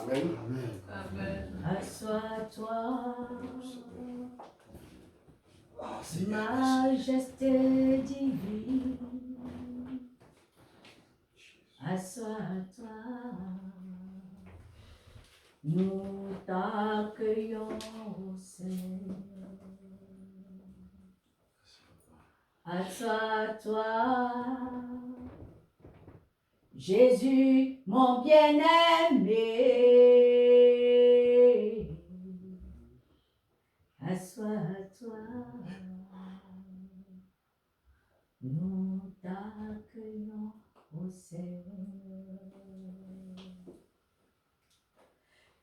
Amen. Amen. Assois-toi, Seigneur, majesté divine. Assois-toi, nous t'accueillons au Seigneur. Assois-toi, Jésus, mon bien-aimé. Assois-toi, nous t'accueillons au Seigneur.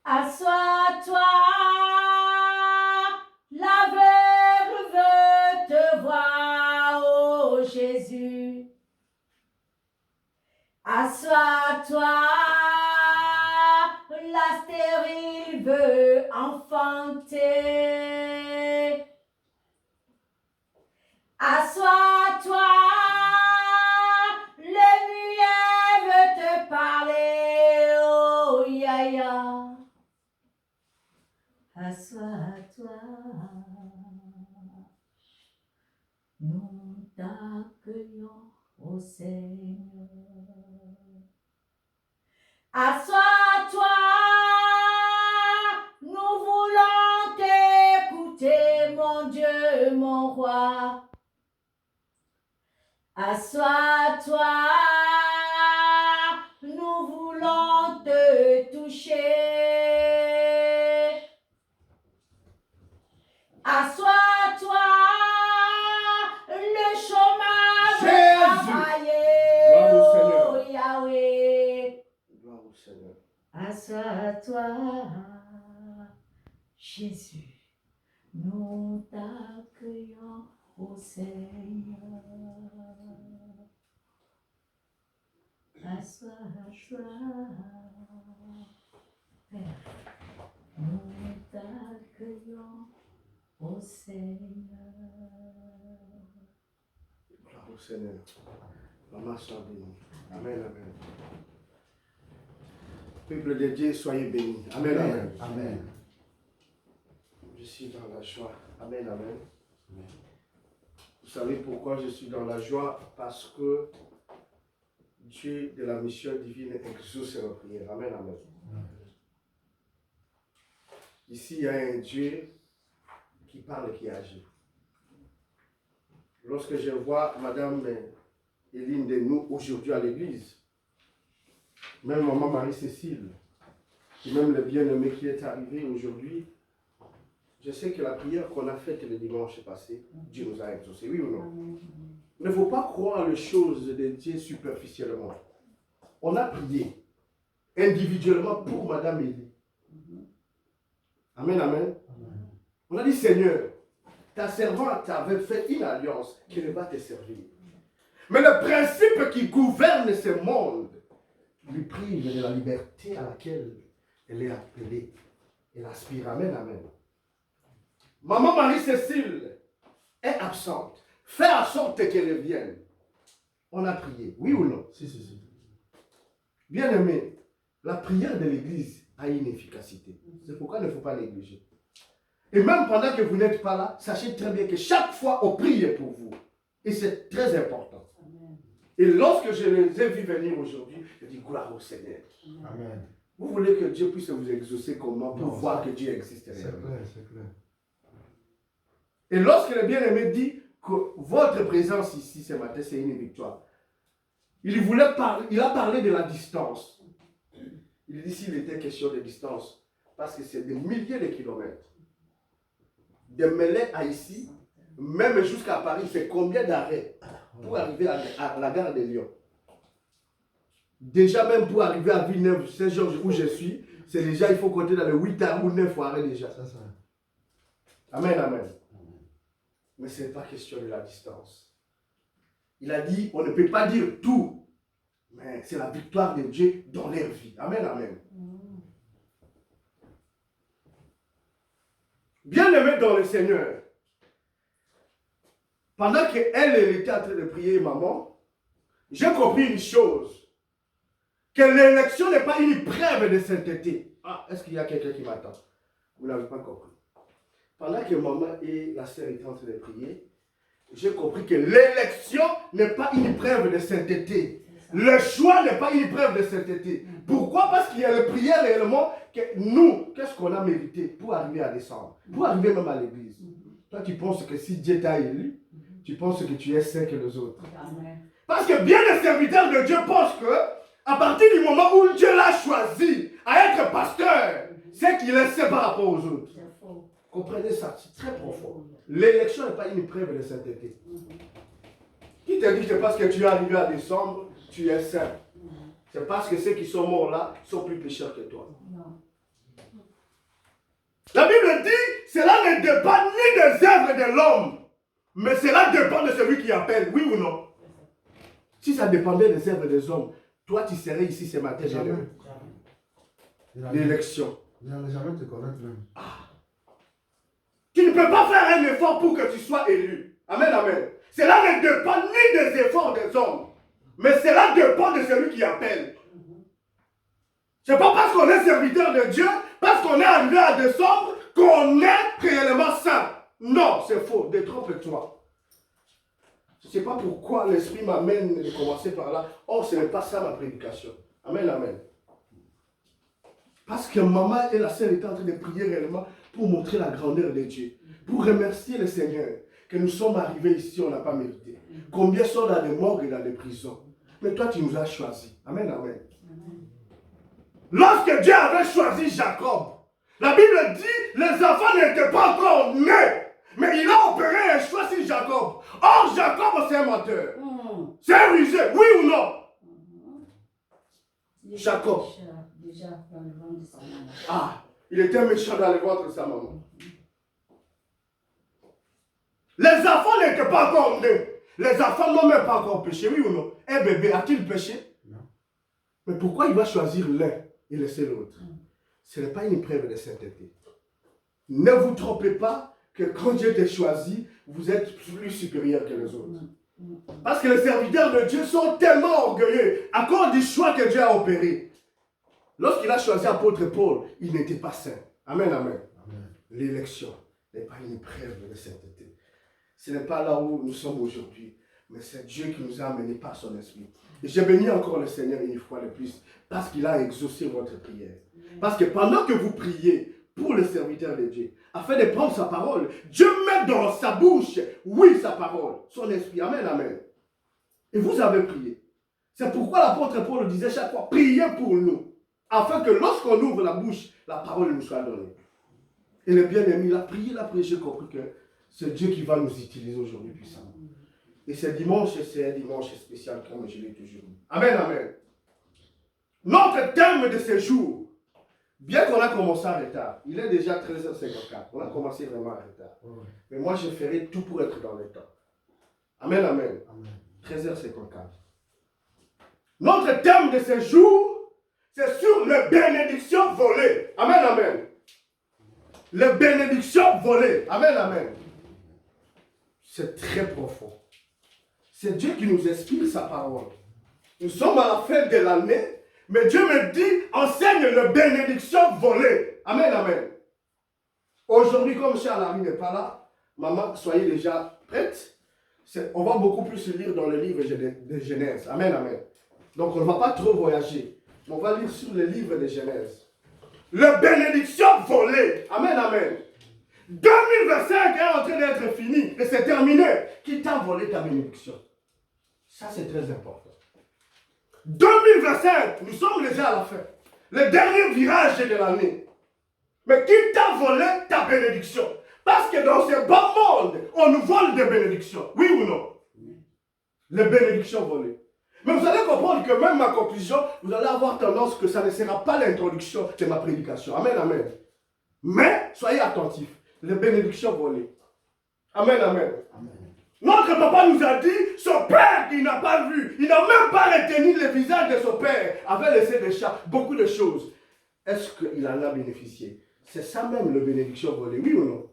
Assois-toi, l'aveugle veut te voir, oh Jésus. Assois-toi, la stérile veut enfanter. Assois-toi, le muet veut te parler, oh yaya. Assois-toi, nous t'accueillons au Seigneur. Assois-toi, nous voulons t'écouter, mon Dieu, mon roi. Assois-toi, nous voulons te toucher. Assois-toi, le chômage Jésus. travailler, Gloire au Seigneur. oh Yahweh. Gloire au Seigneur. Assois-toi, Jésus, nous t'accueillons au Seigneur. Assois-toi, Père, nous t'accueillons au Seigneur. Gloire au Seigneur. Maman soit bénie. Amen, amen. Peuple de Dieu, soyez bénis. Amen, amen. Amen. Je suis dans la joie. Amen, amen. Vous savez pourquoi je suis dans la joie? Parce que Dieu de la mission divine exauce nos prières. Amen, amen. Ici, il y a un Dieu qui parle et qui agit. Lorsque je vois Madame Éline de nous aujourd'hui à l'église, même Maman Marie-Cécile, et même le bien-aimé qui est arrivé aujourd'hui, je sais que la prière qu'on a faite le dimanche passé, Dieu nous a exaucés, oui ou non? Il ne faut pas croire les choses de Dieu superficiellement. On a prié individuellement pour Madame Élie. Amen, amen. On a dit, Seigneur, ta servante t'avait fait une alliance qui ne va te servir. Mais le principe qui gouverne ce monde lui prive de la liberté à laquelle elle est appelée. Elle aspire. Amen, amen. Maman Marie-Cécile est absente. Fais en sorte qu'elle vienne. On a prié. Oui ou non? Si. Bien aimé, la prière de l'église a une efficacité. C'est pourquoi il ne faut pas négliger. Et même pendant que vous n'êtes pas là, sachez très bien que chaque fois on prie pour vous. Et c'est très important. Et lorsque je les ai vus venir aujourd'hui, je dis gloire au Seigneur. Amen. Vous voulez que Dieu puisse vous exaucer comment pour voir que Dieu existe C'est réellement. clair, c'est clair. Et lorsque le bien-aimé dit que votre présence ici ce matin, c'est une victoire, il a parlé de la distance. Il dit s'il était question de distance, parce que c'est des milliers de kilomètres. De Melun à ici, même jusqu'à Paris, il fait combien d'arrêts pour arriver à la gare de Lyon? Déjà même pour arriver à Villeneuve, Saint-Georges où je suis, c'est déjà, il faut compter dans les 8 heures ou 9 arrêts déjà. C'est ça. Amen, amen. Mais ce n'est pas question de la distance. Il a dit, on ne peut pas dire tout, mais c'est la victoire de Dieu dans leur vie. Amen, amen. Bien-aimé dans le Seigneur, pendant qu'elle était en train de prier maman, j'ai compris une chose, que l'élection n'est pas une preuve de sainteté. Ah, est-ce qu'il y a quelqu'un qui m'attend? Vous n'avez pas compris. Pendant que maman et la sœur étaient en train de prier, j'ai compris que l'élection n'est pas une preuve de sainteté. Le choix n'est pas une preuve de sainteté. Pourquoi? Parce qu'il y a le prière réellement que nous, qu'est-ce qu'on a mérité pour arriver à descendre, pour arriver même à l'église. Toi, tu penses que si Dieu t'a élu, tu penses que tu es saint que les autres. Amen. Parce que bien des serviteurs de Dieu pensent que, à partir du moment où Dieu l'a choisi à être pasteur, c'est qu'il est saint par rapport aux autres. Comprenez ça, c'est très profond. L'élection n'est pas une preuve de sainteté. Qui te dit que parce que tu es arrivé à décembre, tu es saint? C'est parce que ceux qui sont morts là sont plus pécheurs que toi. Non. La Bible dit, cela ne dépend ni des œuvres de l'homme, mais cela dépend de celui qui appelle, oui ou non? Si ça dépendait des œuvres des hommes, toi tu serais ici ce matin. Jamais. L'élection. Il n'allait jamais te connaître même. Tu ne peux pas faire un effort pour que tu sois élu. Amen, amen. Cela ne dépend ni des efforts des hommes, mais cela dépend de celui qui appelle. C'est pas parce qu'on est serviteur de Dieu, parce qu'on est arrivé à décembre, qu'on est réellement saint. Non, c'est faux. Détrompe-toi. Je ne sais pas pourquoi l'Esprit m'amène de commencer par là. Oh, ce n'est pas ça ma prédication. Amen, amen. Parce que maman et la sœur étaient en train de prier réellement pour montrer la grandeur de Dieu. Pour remercier le Seigneur que nous sommes arrivés ici, on n'a pas mérité. Combien sont dans des morgues et dans des prisons. Mais toi, tu nous as choisis. Amen, amen. Lorsque Dieu avait choisi Jacob, la Bible dit, les enfants n'étaient pas encore nés. Mais il a opéré un choix sur Jacob. Or, Jacob, c'est un menteur. C'est un rusé, oui ou non? Jacob. Déjà dans le ventre de sa maman. Ah, il était méchant dans le ventre de sa maman. Les enfants n'étaient pas encore nés. Les enfants n'ont même pas encore péché, oui ou non? Un bébé a-t-il péché? Non. Mais pourquoi il va choisir l'un et laisser l'autre? Ce n'est pas une preuve de sainteté. Ne vous trompez pas que quand Dieu t'a choisi, vous êtes plus supérieur que les autres. Parce que les serviteurs de Dieu sont tellement orgueilleux à cause du choix que Dieu a opéré. Lorsqu'il a choisi apôtre Paul, il n'était pas saint. Amen, amen. L'élection n'est pas une preuve de sainteté. Ce n'est pas là où nous sommes aujourd'hui, mais c'est Dieu qui nous a amenés par son esprit. Et j'ai béni encore le Seigneur une fois de plus, parce qu'il a exaucé votre prière. Parce que pendant que vous priez pour le serviteur de Dieu, afin de prendre sa parole, Dieu met dans sa bouche, oui, sa parole, son esprit. Amen, amen. Et vous avez prié. C'est pourquoi l'apôtre Paul disait chaque fois, priez pour nous, afin que lorsqu'on ouvre la bouche, la parole nous soit donnée. Et le bien-aimé, il a prié, j'ai compris que c'est Dieu qui va nous utiliser aujourd'hui puissamment. Et ce dimanche, c'est un dimanche spécial, comme je l'ai toujours dit. Amen, amen. Notre thème de ce jour, bien qu'on a commencé en retard, il est déjà 13h54, on a commencé vraiment en retard. Mais moi, je ferai tout pour être dans le temps. Amen, amen. 13h54. Notre thème de ce jour, c'est sur les bénédictions volées. Amen, amen. Les bénédictions volées. Amen, amen. C'est très profond. C'est Dieu qui nous explique sa parole. Nous sommes à la fin de l'année, mais Dieu me dit, enseigne les bénédictions volées. Amen, amen. Aujourd'hui, comme Charles n'est pas là, maman, soyez déjà prête. On va beaucoup plus lire dans le livre de Genèse. Amen, amen. Donc, on ne va pas trop voyager. On va lire sur le livre de Genèse. Les bénédictions volées. Amen, amen. 2025 est en train d'être fini et c'est terminé. Qui t'a volé ta bénédiction? Ça, c'est très important. 2025, nous sommes déjà à la fin. Le dernier virage de l'année. Mais qui t'a volé ta bénédiction? Parce que dans ce bas monde, on nous vole des bénédictions. Oui ou non? Les bénédictions volées. Mais vous allez comprendre que même ma conclusion, vous allez avoir tendance que ça ne sera pas l'introduction de ma prédication. Amen, amen. Mais, soyez attentifs. Les bénédictions volées. Amen, amen. Amen. Notre papa nous a dit, son père qu'il n'a pas vu, il n'a même pas retenu le visage de son père, avait laissé des chats, beaucoup de choses. Est-ce qu'il en a bénéficié? C'est ça même le bénédiction volée, oui ou non?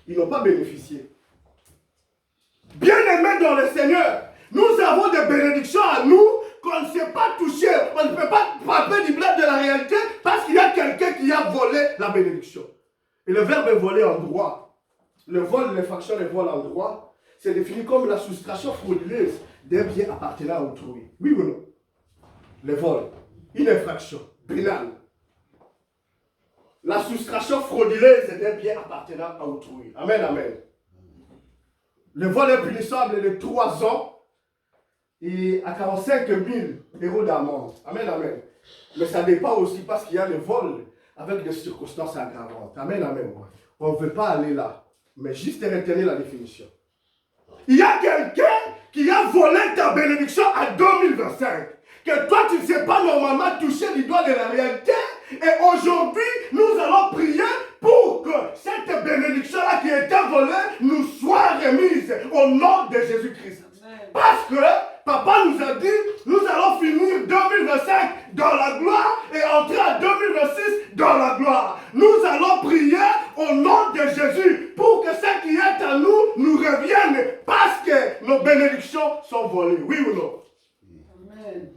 Ils n'ont pas bénéficié. Bien-aimés dans le Seigneur, nous avons des bénédictions à nous que on ne sait pas toucher, on ne peut pas frapper du bled de la réalité parce qu'il y a quelqu'un qui a volé la bénédiction. Et le verbe voler en droit, le vol, l'infraction, le vol en droit, c'est défini comme la soustraction frauduleuse d'un bien appartenant à autrui. Oui ou non? Le vol, une infraction pénale. La soustraction frauduleuse d'un bien appartenant à autrui. Amen, amen. Le vol est punissable de 3 ans et à 45 000 € d'amende. Amen, amen. Mais ça dépend aussi parce qu'il y a le vol avec des circonstances aggravantes. Amen, amen. On ne veut pas aller là, mais juste retenir la définition. Il y a quelqu'un qui a volé ta bénédiction en 2025. Que toi, tu ne sais pas normalement toucher du doigt de la réalité. Et aujourd'hui, nous allons prier pour que cette bénédiction-là qui était volée nous soit remise au nom de Jésus-Christ. Parce que papa nous a dit, nous allons finir 2025 dans la gloire et entrer en 2026 dans la gloire. Nous allons prier au nom de Jésus pour que ce qui est à nous nous revienne parce que nos bénédictions sont volées. Oui ou non? Amen.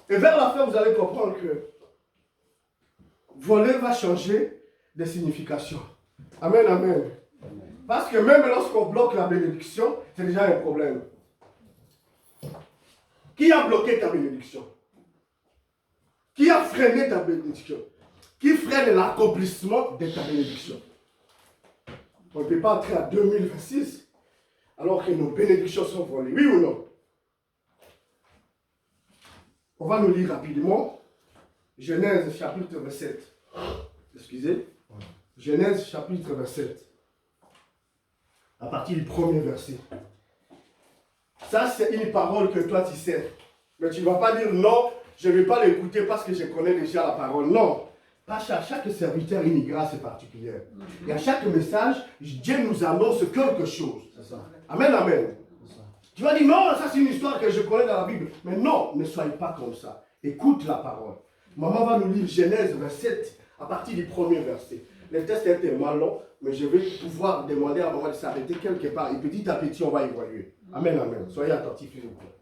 Et vers la fin, vous allez comprendre que voler va changer de signification. Amen, amen. Parce que même lorsqu'on bloque la bénédiction, c'est déjà un problème. Qui a bloqué ta bénédiction? Qui a freiné ta bénédiction? Qui freine l'accomplissement de ta bénédiction? On ne peut pas entrer en 2026 alors que nos bénédictions sont volées. Oui ou non? On va nous lire rapidement Genèse chapitre 27. Excusez. Genèse chapitre 27. À partir du premier verset. Ça, c'est une parole que toi, tu sais. Mais tu ne vas pas dire non, je ne vais pas l'écouter parce que je connais déjà la parole. Non. Parce qu'à chaque serviteur, une grâce particulière. Et à chaque message, Dieu nous annonce quelque chose. Amen, amen. Tu vas dire non, ça c'est une histoire que je connais dans la Bible. Mais non, ne soyez pas comme ça. Écoute la parole. Maman va nous lire Genèse 27 à partir du premier verset. Le texte était mal long, mais je vais pouvoir demander à maman de s'arrêter quelque part. Et petit à petit, on va évoluer. Amen, amen. Soyez attentifs, s'il vous plaît.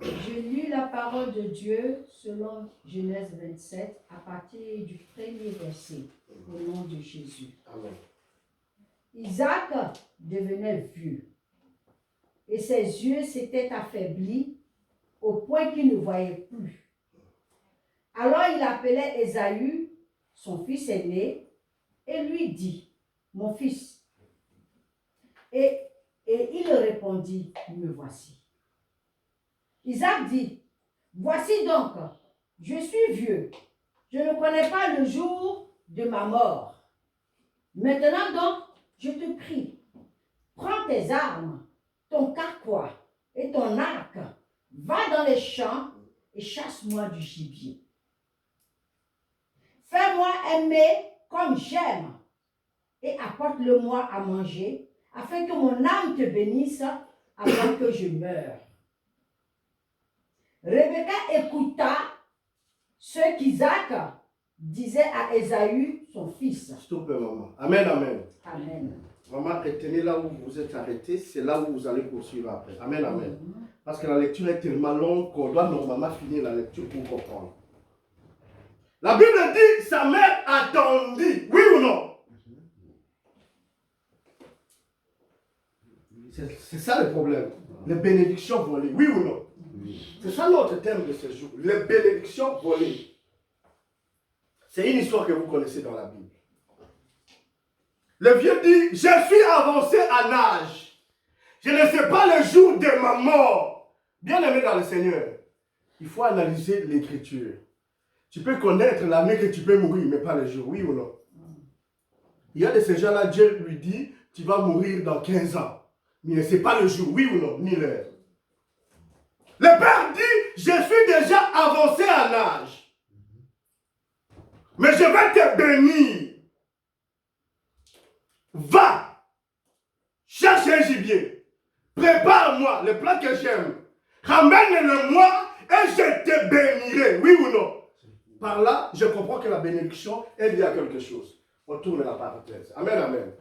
Je lis la parole de Dieu selon Genèse 27 à partir du premier verset, au nom de Jésus. Amen. Isaac devenait vieux et ses yeux s'étaient affaiblis au point qu'il ne voyait plus. Alors il appelait Ésaü, son fils aîné, et lui dit, « Mon fils. » Et il répondit, « Me voici. » Isaac dit, « Voici donc, je suis vieux, je ne connais pas le jour de ma mort. Maintenant donc, je te prie, prends tes armes, ton carquois et ton arc, va dans les champs et chasse-moi du gibier. Fais-moi aimer comme j'aime et apporte-le-moi à manger, afin que mon âme te bénisse avant que je meure. » Rebecca écouta ce qu'Isaac disait à Ésaü, son fils. Stop, maman. Amen, amen. Amen. Maman, retenez là où vous êtes arrêté, c'est là où vous allez poursuivre après. Amen, amen. Parce que la lecture est tellement longue qu'on doit normalement finir la lecture pour comprendre. La Bible dit, sa mère attendit. Oui ou non? C'est ça le problème. Les bénédictions volées. Oui ou non? C'est ça notre thème de ce jour. Les bénédictions volées. C'est une histoire que vous connaissez dans la Bible. Le vieux dit, je suis avancé en âge. Je ne sais pas le jour de ma mort. Bien aimé dans le Seigneur, il faut analyser l'écriture. Tu peux connaître l'année que tu peux mourir, mais pas le jour, oui ou non? Il y a de ces gens-là, Dieu lui dit, tu vas mourir dans 15 ans. Mais il ne sait pas le jour, oui ou non, ni l'heure. Le Père dit, je suis déjà avancé en âge. Mais je vais te bénir. Va, cherche un gibier. Prépare-moi le plat que j'aime. Ramène-le-moi et je te bénirai. Oui ou non? Par là, je comprends que la bénédiction est liée à quelque chose. On tourne la parenthèse. Amen, amen.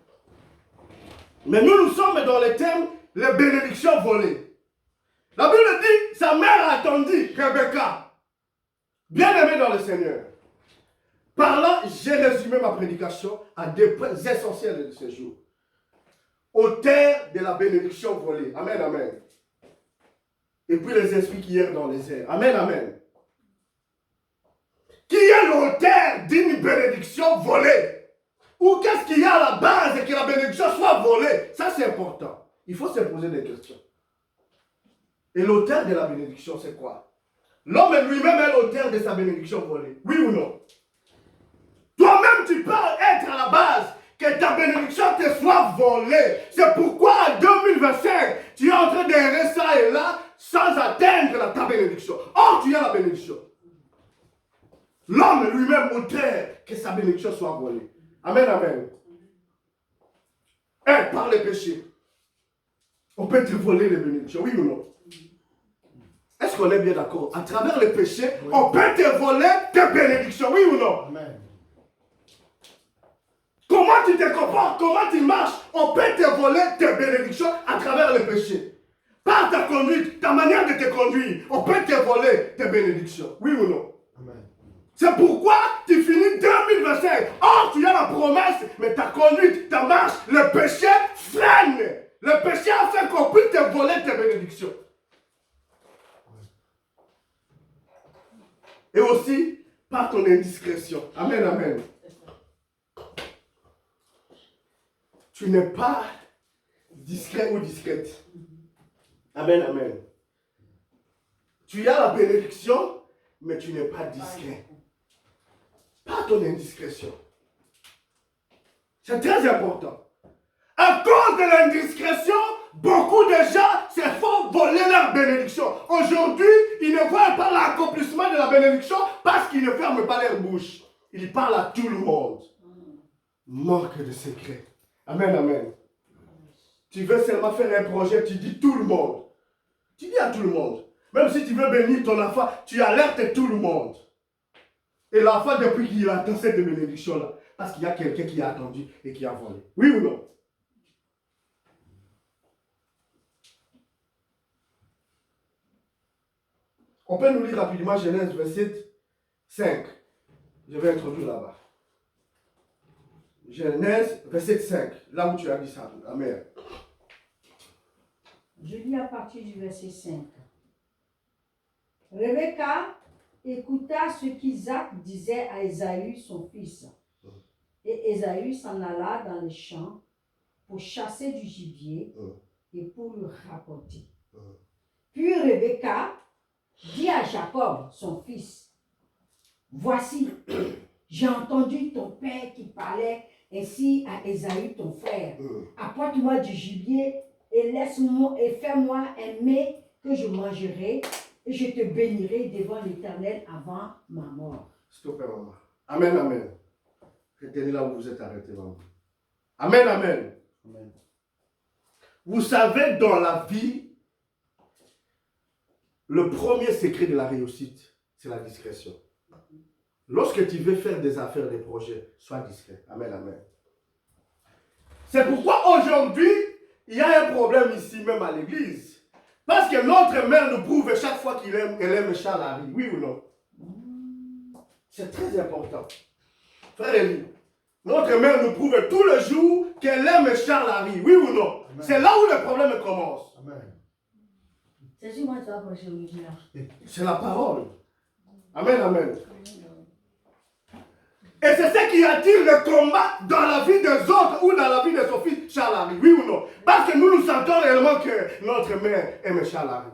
Mais nous sommes dans le thème, les bénédictions volées. La Bible dit, sa mère a attendu Rebecca, bien-aimée dans le Seigneur. Par là, j'ai résumé ma prédication à des points essentiels de ce jour. Auteur de la bénédiction volée. Amen, amen. Et puis les esprits qui errent dans les airs. Amen, amen. Qui est l'auteur d'une bénédiction volée? Ou qu'est-ce qu'il y a à la base et que la bénédiction soit volée? Ça, c'est important. Il faut se poser des questions. Et l'auteur de la bénédiction, c'est quoi? L'homme lui-même est l'auteur de sa bénédiction volée. Oui ou non? Toi-même, tu peux être à la base que ta bénédiction te soit volée. C'est pourquoi en 2025, tu es en train d'errer ça et là sans atteindre ta bénédiction. Or, tu as la bénédiction. L'homme lui-même auteur que sa bénédiction soit volée. Amen, amen. Et par les péchés, on peut te voler les bénédictions, oui ou non? Est-ce qu'on est bien d'accord? À travers les péchés, oui, on peut te voler tes bénédictions, oui ou non? Amen. Comment tu te comportes, comment tu marches, on peut te voler tes bénédictions à travers les péchés. Par ta conduite, ta manière de te conduire, on peut te voler tes bénédictions, oui ou non? Amen. C'est pourquoi tu finis 2025. Or, tu as la promesse, mais ta conduite, ta marche, le péché freine. Le péché a fait qu'on puisse te voler tes bénédictions. Et aussi, par ton indiscrétion. Amen, amen. Tu n'es pas discret ou discrète. Amen, amen. Tu as la bénédiction, mais tu n'es pas discret. Par ton indiscrétion. C'est très important. À cause de l'indiscrétion, beaucoup de gens se font voler leur bénédiction. Aujourd'hui, ils ne voient pas l'accomplissement de la bénédiction parce qu'ils ne ferment pas leur bouche. Ils parlent à tout le monde. Manque de secret. Amen, amen. Tu veux seulement faire un projet, tu dis tout le monde. Tu dis à tout le monde. Même si tu veux bénir ton enfant, tu alertes tout le monde. Et l'enfant, depuis qu'il attend cette bénédiction-là, parce qu'il y a quelqu'un qui a attendu et qui a volé. Oui ou non? On peut nous lire rapidement Genèse verset 5. Je vais introduire là-bas. Genèse verset 5. Là où tu as dit ça. Amen. Je lis à partir du verset 5. Rebecca écouta ce qu'Isaac disait à Ésaü, son fils. Et Ésaü s'en alla dans les champs pour chasser du gibier et pour le rapporter. Puis Rebecca dit à Jacob, son fils, « Voici, j'ai entendu ton père qui parlait ainsi à Ésaü, ton frère. Apporte-moi du gibier et laisse-moi et fais-moi un mets que je mangerai et je te bénirai devant l'Éternel avant ma mort. » Stop, maman. Amen, amen. Retenez là où vous êtes arrêté, maman. Amen, amen. Amen. Vous savez, dans la vie, le premier secret de la réussite, c'est la discrétion. Lorsque tu veux faire des affaires, des projets, sois discret. Amen, amen. C'est pourquoi aujourd'hui, il y a un problème ici même à l'église. Parce que notre mère nous prouve chaque fois qu'elle aime Charles Harry. Oui ou non? C'est très important. Frère Élie, notre mère nous prouve tous les jours qu'elle aime Charles Harry. Oui ou non? C'est là où le problème commence. Amen. C'est la parole. Amen, amen. Et c'est ce qui attire le combat dans la vie des autres ou dans la vie de son fils Charles Harry. Oui ou non? Parce que nous sentons réellement que notre mère aime Charles Harry.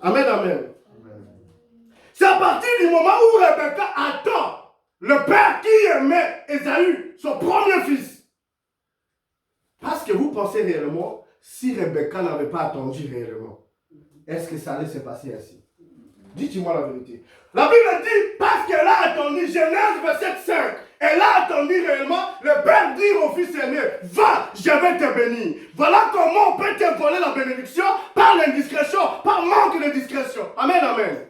Amen, amen. C'est à partir du moment où Rebecca attend le père qui aimait Ésaü, son premier fils. Parce que vous pensez réellement, si Rebecca n'avait pas attendu réellement, est-ce que ça allait se passer ainsi? Dites-moi la vérité. La Bible dit, parce qu'elle a attendu, Genèse verset 5, elle a attendu réellement, le père dit au fils aîné, va, je vais te bénir. Voilà comment on peut te voler la bénédiction par l'indiscrétion, par manque de discrétion. Amen, amen.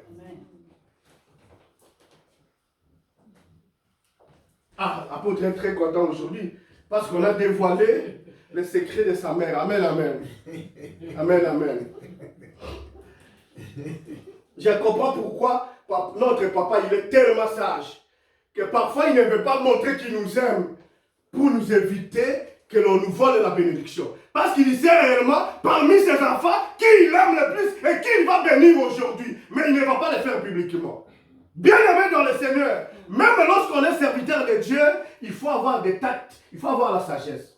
Ah, apôtre est très content aujourd'hui, parce qu'on a dévoilé le secret de sa mère. Amen, amen. Amen, amen. Je comprends pourquoi notre papa, il est tellement sage que parfois il ne veut pas montrer qu'il nous aime pour nous éviter que l'on nous vole la bénédiction. Parce qu'il sait réellement, parmi ses enfants, qui il aime le plus et qui il va bénir aujourd'hui. Mais il ne va pas le faire publiquement. Bien aimé dans le Seigneur, même lorsqu'on est serviteur de Dieu, il faut avoir des tacts, il faut avoir la sagesse.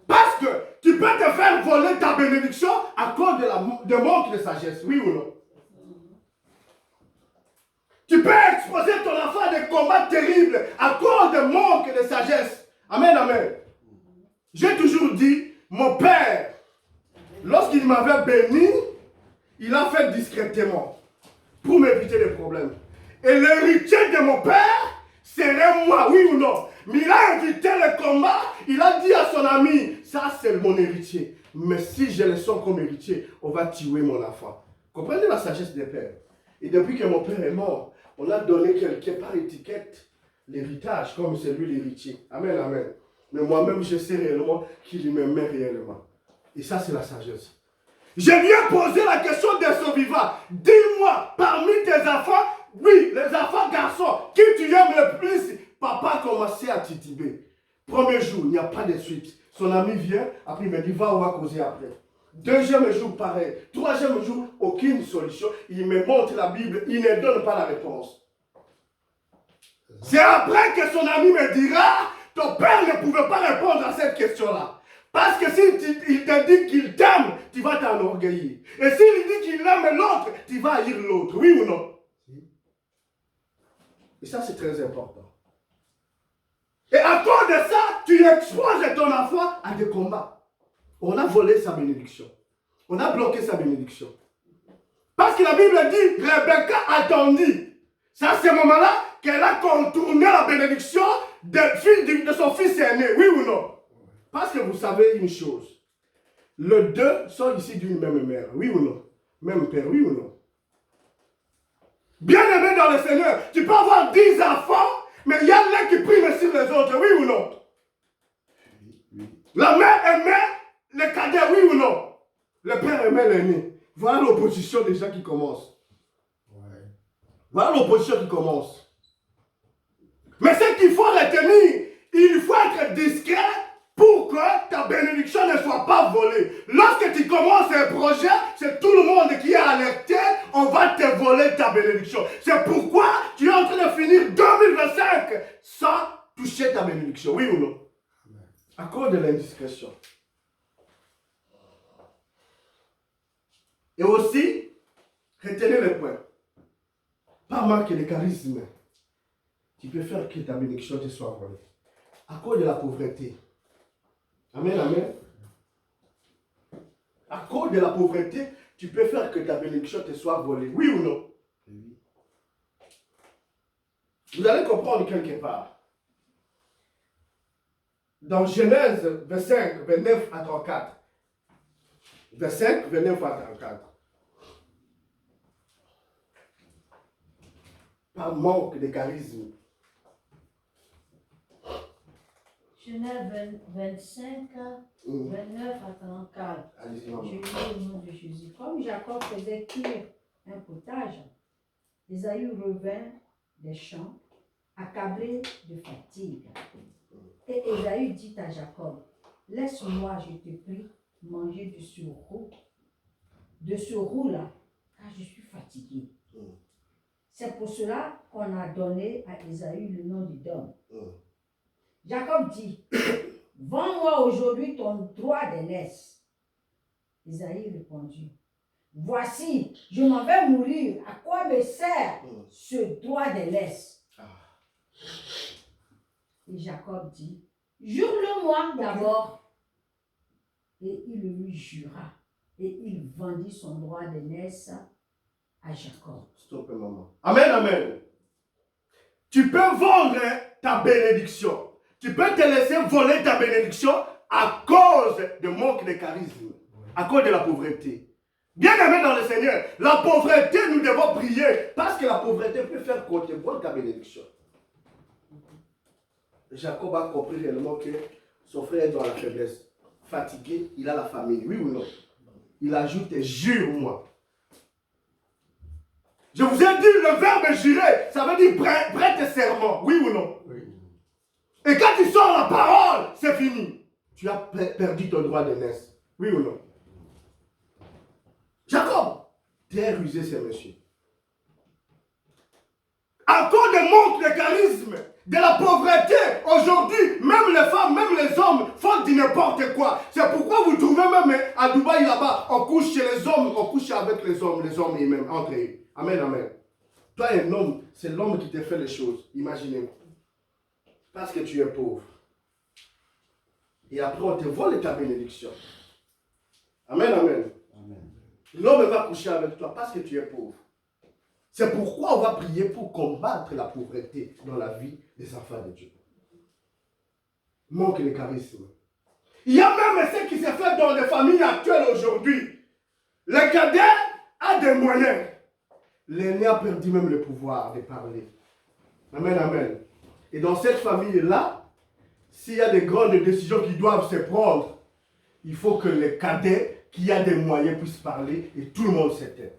Parce que tu peux te faire voler ta bénédiction à cause de manque de sagesse, oui ou non? Tu peux exposer ton enfant à des combats terribles à cause de manque de sagesse. Amen, amen. J'ai toujours dit, mon père, lorsqu'il m'avait béni, il a fait discrètement pour m'éviter des problèmes. Et l'héritier de mon père serait moi, oui ou non? Mais il a évité le combat, il a dit à son ami, ça c'est mon héritier. Mais si je le sens comme héritier, on va tuer mon enfant. Comprenez la sagesse des pères. Et depuis que mon père est mort, on a donné quelqu'un par étiquette l'héritage comme c'est lui l'héritier. Amen, amen. Mais moi-même, je sais réellement qu'il m'aimait réellement. Et ça, c'est la sagesse. Je lui ai posé la question de son vivant. Dis-moi, parmi tes enfants, oui, les enfants garçons, qui tu aimes le plus? Papa a commencé à tituber. Premier jour, il n'y a pas de suite. Son ami vient, après il me dit, va, on va causer après. Deuxième jour, pareil. Troisième jour, aucune solution. Il me montre la Bible, il ne donne pas la réponse. C'est après que son ami me dira, ton père ne pouvait pas répondre à cette question-là. Parce que s'il te dit qu'il t'aime, tu vas t'enorgueillir. Et s'il dit qu'il aime l'autre, tu vas haïr l'autre. Oui ou non? Et ça, c'est très important. Et à cause de ça, tu exposes ton enfant à des combats. On a volé sa bénédiction. On a bloqué sa bénédiction. Parce que la Bible dit, Rebecca attendit. C'est à ce moment-là qu'elle a contourné la bénédiction de son fils aîné. Oui ou non? Parce que vous savez une chose. Les deux sont ici d'une même mère. Oui ou non? Même père. Oui ou non? Bien aimé dans le Seigneur, tu peux avoir 10 enfants, mais il y a l'un qui prime sur les autres. Oui ou non? Oui. La mère aimait le cadet. Oui ou non? Le père aimait l'aîné. Voilà l'opposition déjà qui commence. Ouais. Voilà l'opposition qui commence. Mais ce qu'il faut retenir, il faut être discret pour que ta bénédiction ne soit pas volée. Lorsque tu commences un projet, c'est tout le monde qui est alerté, on va te voler ta bénédiction. C'est pourquoi tu es en train de finir 2025 sans toucher ta bénédiction. Oui ou non? À cause de l'indiscrétion. Et aussi, retenez le point. Pas manquer de charisme. Tu peux faire que ta bénédiction te soit volée. À cause de la pauvreté. Amen, amen. À cause de la pauvreté, tu peux faire que ta bénédiction te soit volée. Oui ou non? Oui. Vous allez comprendre quelque part. Dans Genèse 25, 29 à 34. 25, 29 à 34. Par manque de charisme. Genèse 25, 29 à 34. Je lis au nom de Jésus. Comme Jacob faisait cuire un potage, Ésaü revint des champs, accablé de fatigue. Et Ésaü dit à Jacob, laisse-moi, je te prie, manger de ce roux-là, car je suis fatigué. C'est pour cela qu'on a donné à Ésaü le nom d'Édom. Jacob dit, vends-moi aujourd'hui ton droit d'aînesse. Ésaü répondit, voici, je m'en vais mourir. À quoi me sert ce droit d'aînesse? Et Jacob dit, jure-le-moi d'abord. Et il lui jura. Et il vendit son droit d'aînesse à Jacob. Stop un moment. Amen, amen. Tu peux vendre ta bénédiction. Tu peux te laisser voler ta bénédiction à cause de manque de charisme, à cause de la pauvreté. Bien aimé dans le Seigneur, la pauvreté, nous devons prier parce que la pauvreté peut faire qu'on te vole ta bénédiction. Jacob a compris réellement que son frère est dans la faiblesse. Fatigué, il a la famille, oui ou non? Il ajoute, jure-moi. Je vous ai dit, le verbe jurer, ça veut dire prête serment, oui ou non? Oui. Et quand tu sors la parole, c'est fini. Tu as perdu ton droit de naissance, oui ou non? Jacob, très rusé ce monsieur. Encore des manques de charisme, de la pauvreté. Aujourd'hui, même les femmes, même les hommes font du n'importe quoi. C'est pourquoi vous trouvez même à Dubaï là-bas, on couche chez les hommes, on couche avec les hommes eux-mêmes, entre eux. Amen, amen. Toi, un homme, c'est l'homme qui te fait les choses. Imaginez-vous. Parce que tu es pauvre. Et après, on te vole ta bénédiction. Amen, amen. L'homme va coucher avec toi parce que tu es pauvre. C'est pourquoi on va prier pour combattre la pauvreté dans la vie des enfants de Dieu. Manque de charisme. Il y a même ce qui se fait dans les familles actuelles aujourd'hui. Le cadet a des moyens. L'aîné a perdu même le pouvoir de parler. Amen, amen. Et dans cette famille-là, s'il y a des grandes décisions qui doivent se prendre, il faut que le cadet qui a des moyens puisse parler et tout le monde s'éteint.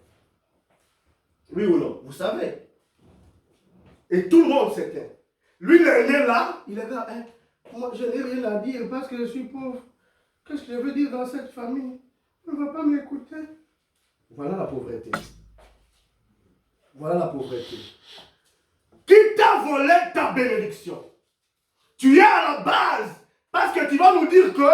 Oui ou non? Vous savez. Et tout le monde s'éteint. Lui, l'aîné là, il est là, hein, moi je n'ai rien à dire parce que je suis pauvre. Qu'est-ce que je veux dire dans cette famille? On ne va pas m'écouter. Voilà la pauvreté. Voilà la pauvreté. Qui t'a volé ta bénédiction? Tu es à la base. Parce que tu vas nous dire que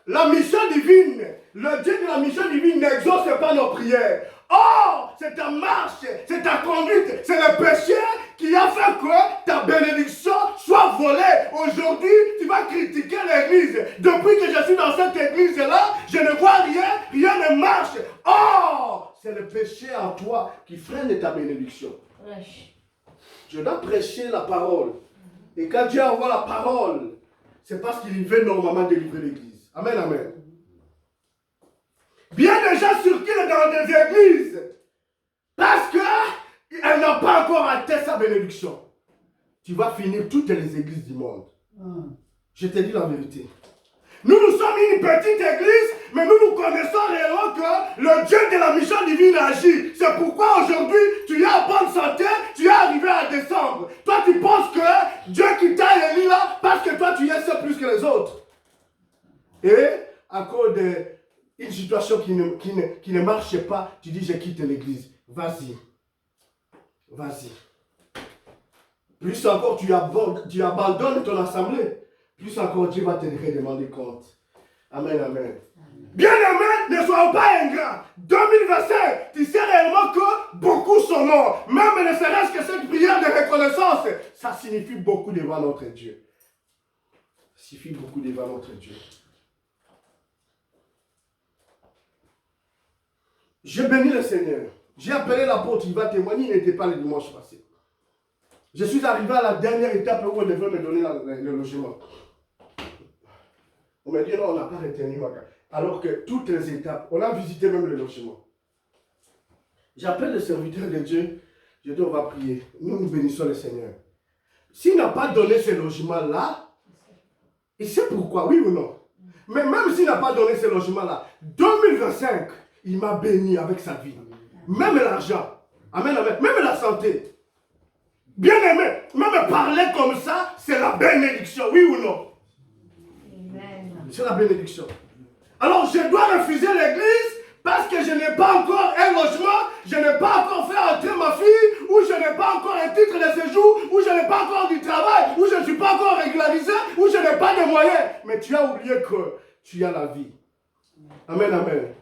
la mission divine, le Dieu de la mission divine n'exauce pas nos prières. Or, c'est ta marche, c'est ta conduite, c'est le péché qui a fait que ta bénédiction soit volée. Aujourd'hui, tu vas critiquer l'église. Depuis que je suis dans cette église-là, je ne vois rien, rien ne marche. Or, c'est le péché en toi qui freine ta bénédiction. Je dois prêcher la parole. Et quand Dieu envoie la parole, c'est parce qu'il veut normalement délivrer l'église. Amen, amen. Bien des gens circulent dans des églises parce qu'elle n'a pas encore atteint sa bénédiction. Tu vas finir toutes les églises du monde. Je te dis la vérité. Nous sommes une petite église, mais nous connaissons réellement que le Dieu de la mission divine agit. C'est pourquoi aujourd'hui, tu es en bonne santé, tu es arrivé à décembre. Toi, tu penses que Dieu qui t'a élu là, parce que toi, tu es seul plus que les autres. Et à cause d'une situation qui ne marche pas, tu dis, je quitte l'église. Vas-y. Vas-y. Plus encore, tu abandonnes ton assemblée. Plus encore, Dieu va te redemander compte. Amen, amen. Bien-aimé, ne sois pas ingrat. 2025, tu sais réellement que beaucoup sont morts. Même ne serait-ce que cette prière de reconnaissance, ça signifie beaucoup devant notre Dieu. Ça signifie beaucoup devant notre Dieu. Je bénis le Seigneur. J'ai appelé l'apôtre, il va témoigner, il n'était pas le dimanche passé. Je suis arrivé à la dernière étape où on devait me donner le logement. On m'a dit non, on n'a pas retenu ma carte. Alors que toutes les étapes, on a visité même le logement. J'appelle le serviteur de Dieu, je dis on va prier. Nous bénissons le Seigneur. S'il n'a pas donné ce logement-là, il sait pourquoi, oui ou non? Mais même s'il n'a pas donné ce logement-là, 2025, il m'a béni avec sa vie. Même l'argent. Amen, amen. Même la santé. Bien aimé, même parler comme ça, c'est la bénédiction, oui ou non? C'est la bénédiction. Alors je dois refuser l'église parce que je n'ai pas encore un logement, je n'ai pas encore fait entrer ma fille, ou je n'ai pas encore un titre de séjour, ou je n'ai pas encore du travail, ou je ne suis pas encore régularisé, ou je n'ai pas de moyens. Mais tu as oublié que tu as la vie. Amen, amen.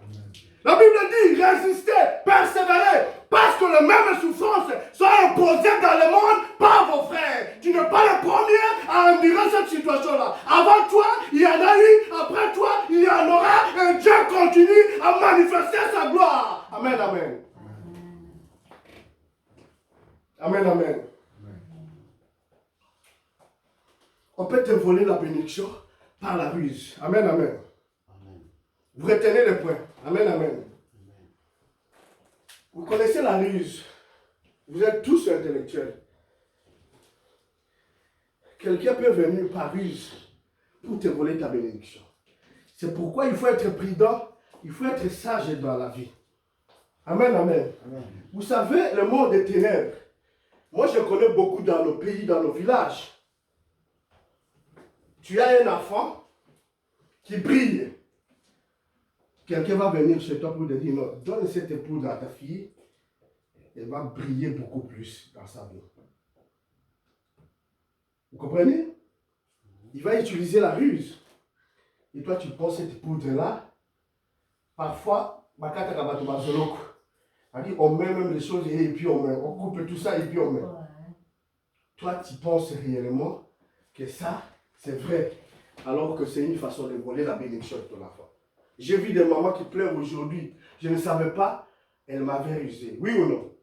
La Bible dit, résistez, persévérez, parce que les mêmes souffrances sont imposées dans le monde par vos frères. Tu n'es pas le premier à endurer cette situation-là. Avant toi, il y en a eu, après toi, il y en aura, et Dieu continue à manifester sa gloire. Amen, amen. Amen, amen. On peut te voler la bénédiction par la ruse. Amen, amen. Vous retenez le point. Amen, amen. Vous connaissez la ruse. Vous êtes tous intellectuels. Quelqu'un peut venir par ruse pour te voler ta bénédiction. C'est pourquoi il faut être prudent, il faut être sage dans la vie. Amen, amen. Amen. Vous savez, le monde des ténèbres, moi je connais beaucoup dans nos pays, dans nos villages. Tu as un enfant qui brille. Quelqu'un va venir chez toi pour te dire, non, donne cette épouse à ta fille, elle va briller beaucoup plus dans sa vie. Vous comprenez? Il va utiliser la ruse. Et toi, tu prends cette poudre-là. Parfois, on met même les choses et puis on coupe tout ça et puis on met. Toi, tu penses réellement que ça, c'est vrai. Alors que c'est une façon de voler la bénédiction de ton enfant. J'ai vu des mamans qui pleurent aujourd'hui. Je ne savais pas, elles m'avaient rusé. Oui ou non?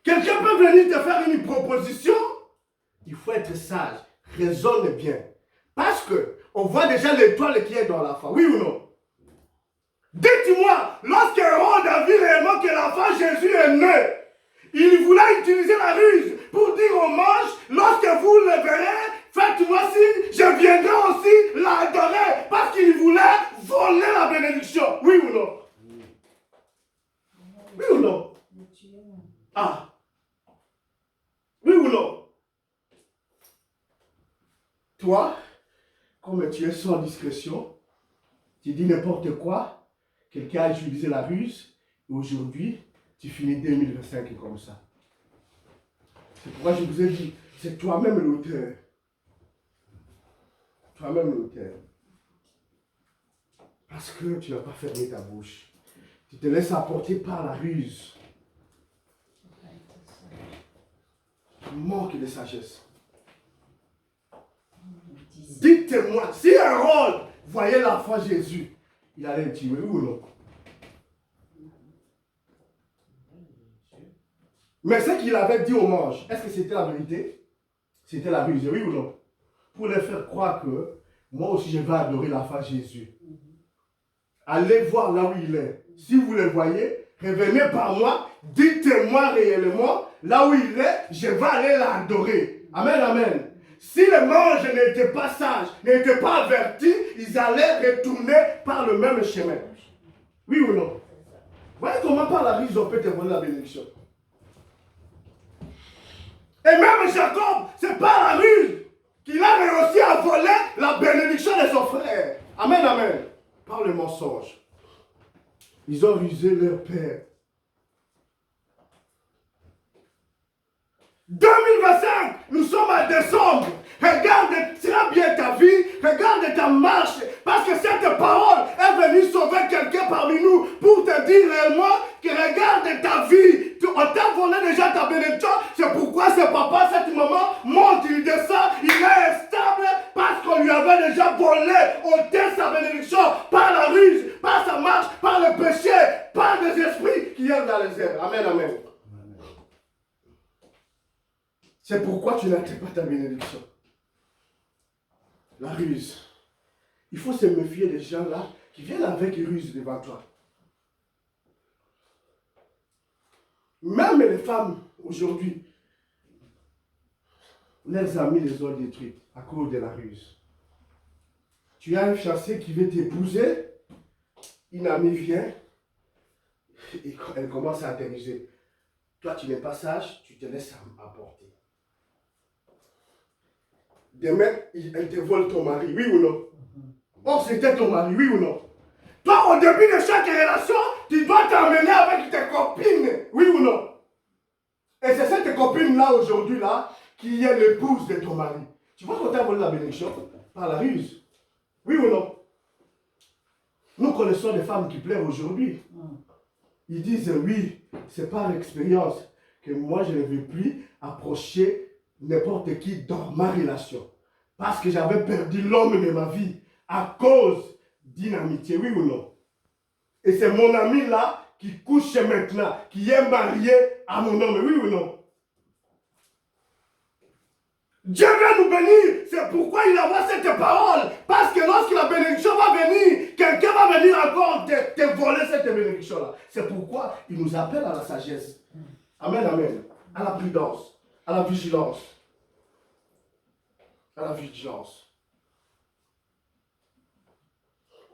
Quelqu'un peut venir te faire une proposition. Il faut être sage. Raisonne bien. Parce que on voit déjà l'étoile qui est dans l'enfant. Oui ou non? Dites-moi, lorsque Hérode a vu réellement que l'enfant Jésus est né, il voulait utiliser la ruse pour dire aux mages, lorsque vous le verrez, faites-moi signe, je viendrai aussi l'adorer. Parce qu'il voulait voler la bénédiction. Oui ou non? Oui ou non? Ah. Oui ou non? Toi, comme tu es sans discrétion, tu dis n'importe quoi, quelqu'un a utilisé la ruse, et aujourd'hui, tu finis 2025 comme ça. C'est pourquoi je vous ai dit, c'est toi-même l'auteur. Toi-même l'auteur. Parce que tu n'as pas fermé ta bouche. Tu te laisses apporter par la ruse. Tu manques de sagesse. Dites-moi, si Hérode voyait l'enfant Jésus, il allait le tuer, oui ou non? Mais ce qu'il avait dit aux mages, est-ce que c'était la vérité? C'était la ruse, oui ou non? Pour les faire croire que moi aussi je vais adorer l'enfant Jésus. Allez voir là où il est. Si vous le voyez, revenez par moi, dites-moi réellement là où il est, je vais aller l'adorer. Amen, amen. Si les mages n'étaient pas sages, n'étaient pas avertis, ils allaient retourner par le même chemin. Oui ou non? Voyez comment par la ruse on peut te voler la bénédiction. Et même Jacob, c'est par la ruse qu'il a réussi à voler la bénédiction de son frère. Amen, amen. Par le mensonge. Ils ont rusé leur père. 2025, nous sommes en décembre. Regarde très bien ta vie, regarde ta marche, parce que cette parole est venue sauver quelqu'un parmi nous pour te dire réellement que regarde ta vie. On t'a volé déjà ta bénédiction, c'est pourquoi ce papa, cette maman monte, il descend, il est stable parce qu'on lui avait déjà volé, ôté sa bénédiction par la ruse, par sa marche, par le péché, par des esprits qui aiment dans les airs. Amen, amen. C'est pourquoi tu n'atteins pas ta bénédiction. La ruse. Il faut se méfier des gens là qui viennent avec une ruse devant toi. Même les femmes aujourd'hui, leurs amis les ont détruites à cause de la ruse. Tu as un fiancé qui veut t'épouser, une amie vient et elle commence à t'amuser. Toi tu n'es pas sage, tu te laisses apporter. Demain, elle te vole ton mari, oui ou non? Or, c'était ton mari, oui ou non? Toi, au début de chaque relation, tu dois t'emmener avec tes copines, oui ou non? Et c'est cette copine-là, aujourd'hui, là, qui est l'épouse de ton mari. Tu vois qu'on t'a volé la bénédiction par la ruse, oui ou non? Nous connaissons des femmes qui pleurent aujourd'hui. Ils disent, oui, c'est par l'expérience que moi, je ne veux plus approcher n'importe qui dans ma relation. Parce que j'avais perdu l'homme de ma vie à cause d'une amitié, oui ou non? Et c'est mon ami là qui couche maintenant, qui est marié à mon homme, oui ou non? Dieu va nous bénir, c'est pourquoi il envoie cette parole. Parce que lorsque la bénédiction va venir, quelqu'un va venir encore te voler cette bénédiction-là. C'est pourquoi il nous appelle à la sagesse. Amen, amen. À la prudence, à la vigilance. À la vigilance.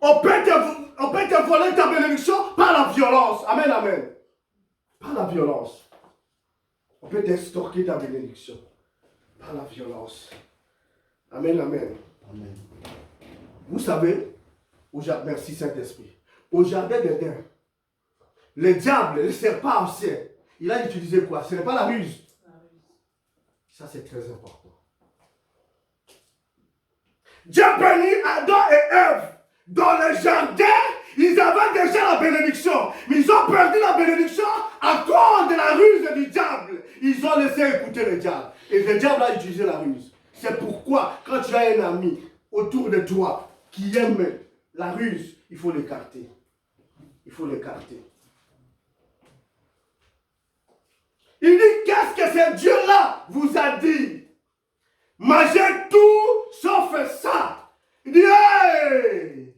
On peut te voler ta bénédiction par la violence. Amen, amen. Par la violence. On peut t'extorquer ta bénédiction par la violence. Amen, amen. Amen. Vous savez, merci Saint-Esprit, au jardin d'Éden, le diable, le serpent ancien, il a utilisé quoi? Ce n'est pas la ruse. Ça, c'est très important. Dieu bénit Adam et Ève. Dans le jardin, ils avaient déjà la bénédiction. Mais ils ont perdu la bénédiction à cause de la ruse du diable. Ils ont laissé écouter le diable. Et le diable a utilisé la ruse. C'est pourquoi, quand tu as un ami autour de toi qui aime la ruse, il faut l'écarter. Il faut l'écarter. Il dit, qu'est-ce que ce Dieu-là vous a dit? Mangez tout sauf ça. Il dit, hey!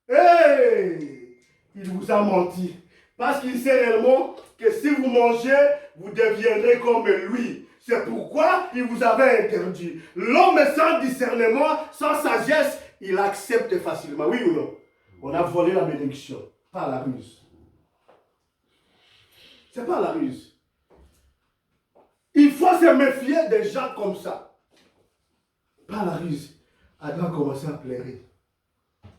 Hey! Il vous a menti. Parce qu'il sait réellement que si vous mangez, vous deviendrez comme lui. C'est pourquoi il vous avait interdit. L'homme sans discernement, sans sagesse, il accepte facilement. Oui ou non? On a volé la bénédiction. Pas la ruse. C'est pas la ruse. Il faut se méfier des gens comme ça. Pas la ruse. Adam a commencé à pleurer.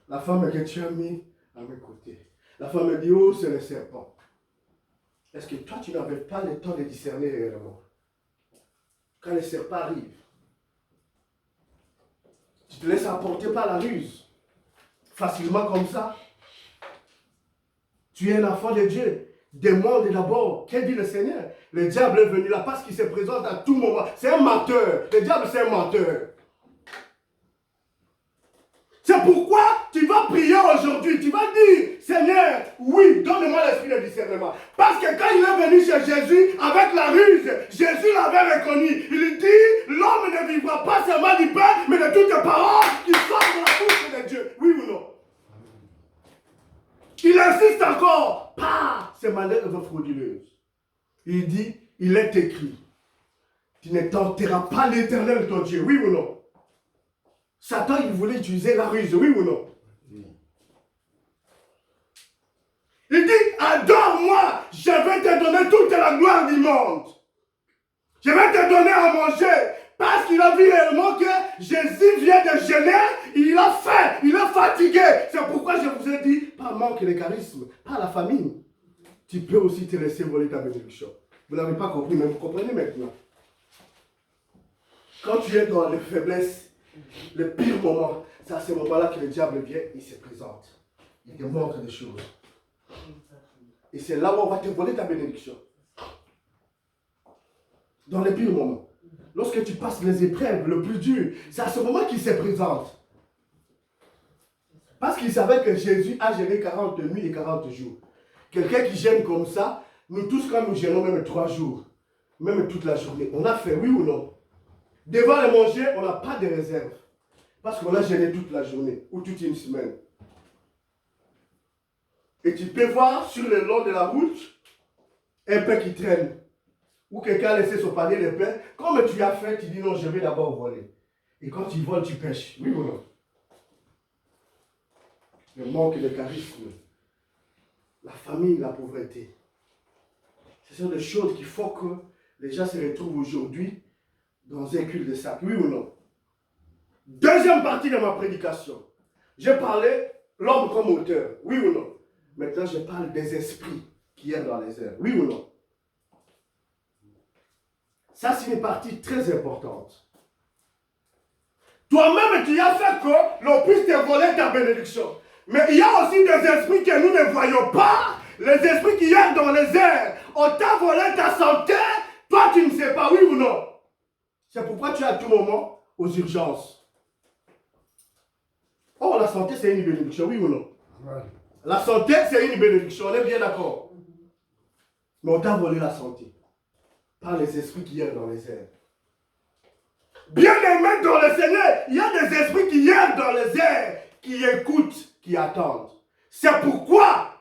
La femme que tu as mis à mes côtés. La femme me dit, oh, c'est le serpent. Est-ce que toi, tu n'avais pas le temps de discerner réellement? Quand le serpent arrive, tu te laisses emporter par la ruse. Facilement comme ça. Tu es un enfant de Dieu. Demande d'abord. Qu'est-ce dit le Seigneur? Le diable est venu là parce qu'il se présente à tout moment. C'est un menteur. Le diable, c'est un menteur. C'est pourquoi tu vas prier aujourd'hui. Tu vas dire, Seigneur, oui, donne-moi l'esprit de discernement. Parce que quand il est venu chez Jésus avec la ruse, Jésus l'avait reconnu. Il dit, l'homme ne vivra pas seulement du pain, mais de toutes les paroles qui sortent de la bouche de Dieu. Oui ou non? Il insiste encore par ces manœuvres frauduleuses. Il dit, il est écrit, tu ne tenteras pas l'Éternel ton Dieu. Oui ou non? Satan, il voulait utiliser la ruse, oui ou non? Oui. Il dit, adore-moi, je vais te donner toute la gloire du monde. Je vais te donner à manger. Parce qu'il a vu réellement que Jésus vient de jeûner, il a faim, il est fatigué. C'est pourquoi je vous ai dit, par manque de charisme, par la famine, tu peux aussi te laisser voler ta bénédiction. Vous n'avez pas compris, mais vous comprenez maintenant. Quand tu es dans les faiblesses, le pire moment, c'est à ce moment-là que le diable vient, il se présente. Il te montre des choses. Et c'est là où on va te voler ta bénédiction. Dans le pire moment. Lorsque tu passes les épreuves, le plus dur, c'est à ce moment qu'il se présente. Parce qu'il savait que Jésus a géré 40 nuits et 40 jours. Quelqu'un qui gêne comme ça, nous tous quand nous gênons même 3 jours, même toute la journée, on a fait oui ou non? Devant le manger, on n'a pas de réserve. Parce qu'on a gêné toute la journée ou toute une semaine. Et tu peux voir sur le long de la route un pain qui traîne. Ou quelqu'un a laissé son panier de pain. Comme tu as fait, tu dis non, je vais d'abord voler. Et quand tu voles, tu pêches. Oui ou non? Le manque de charisme, la famille, la pauvreté. Ce sont des choses qui font que les gens se retrouvent aujourd'hui dans un cul de sac. Oui ou non? Deuxième partie de ma prédication. J'ai parlé l'homme comme auteur. Oui ou non? Maintenant, je parle des esprits qui errent dans les airs. Oui ou non? Ça, c'est une partie très importante. Toi-même, tu as fait que l'on puisse te voler ta bénédiction. Mais il y a aussi des esprits que nous ne voyons pas. Les esprits qui errent dans les airs. On t'a volé ta santé. Toi, tu ne sais pas, oui ou non? C'est pourquoi tu es à tout moment aux urgences. Oh, la santé, c'est une bénédiction, oui ou non? Ouais. La santé, c'est une bénédiction, on est bien d'accord. Mais on t'a volé la santé. Par les esprits qui errent dans les airs. Bien aimé dans le Seigneur, il y a des esprits qui errent dans les airs, qui écoutent, qui attendent. C'est pourquoi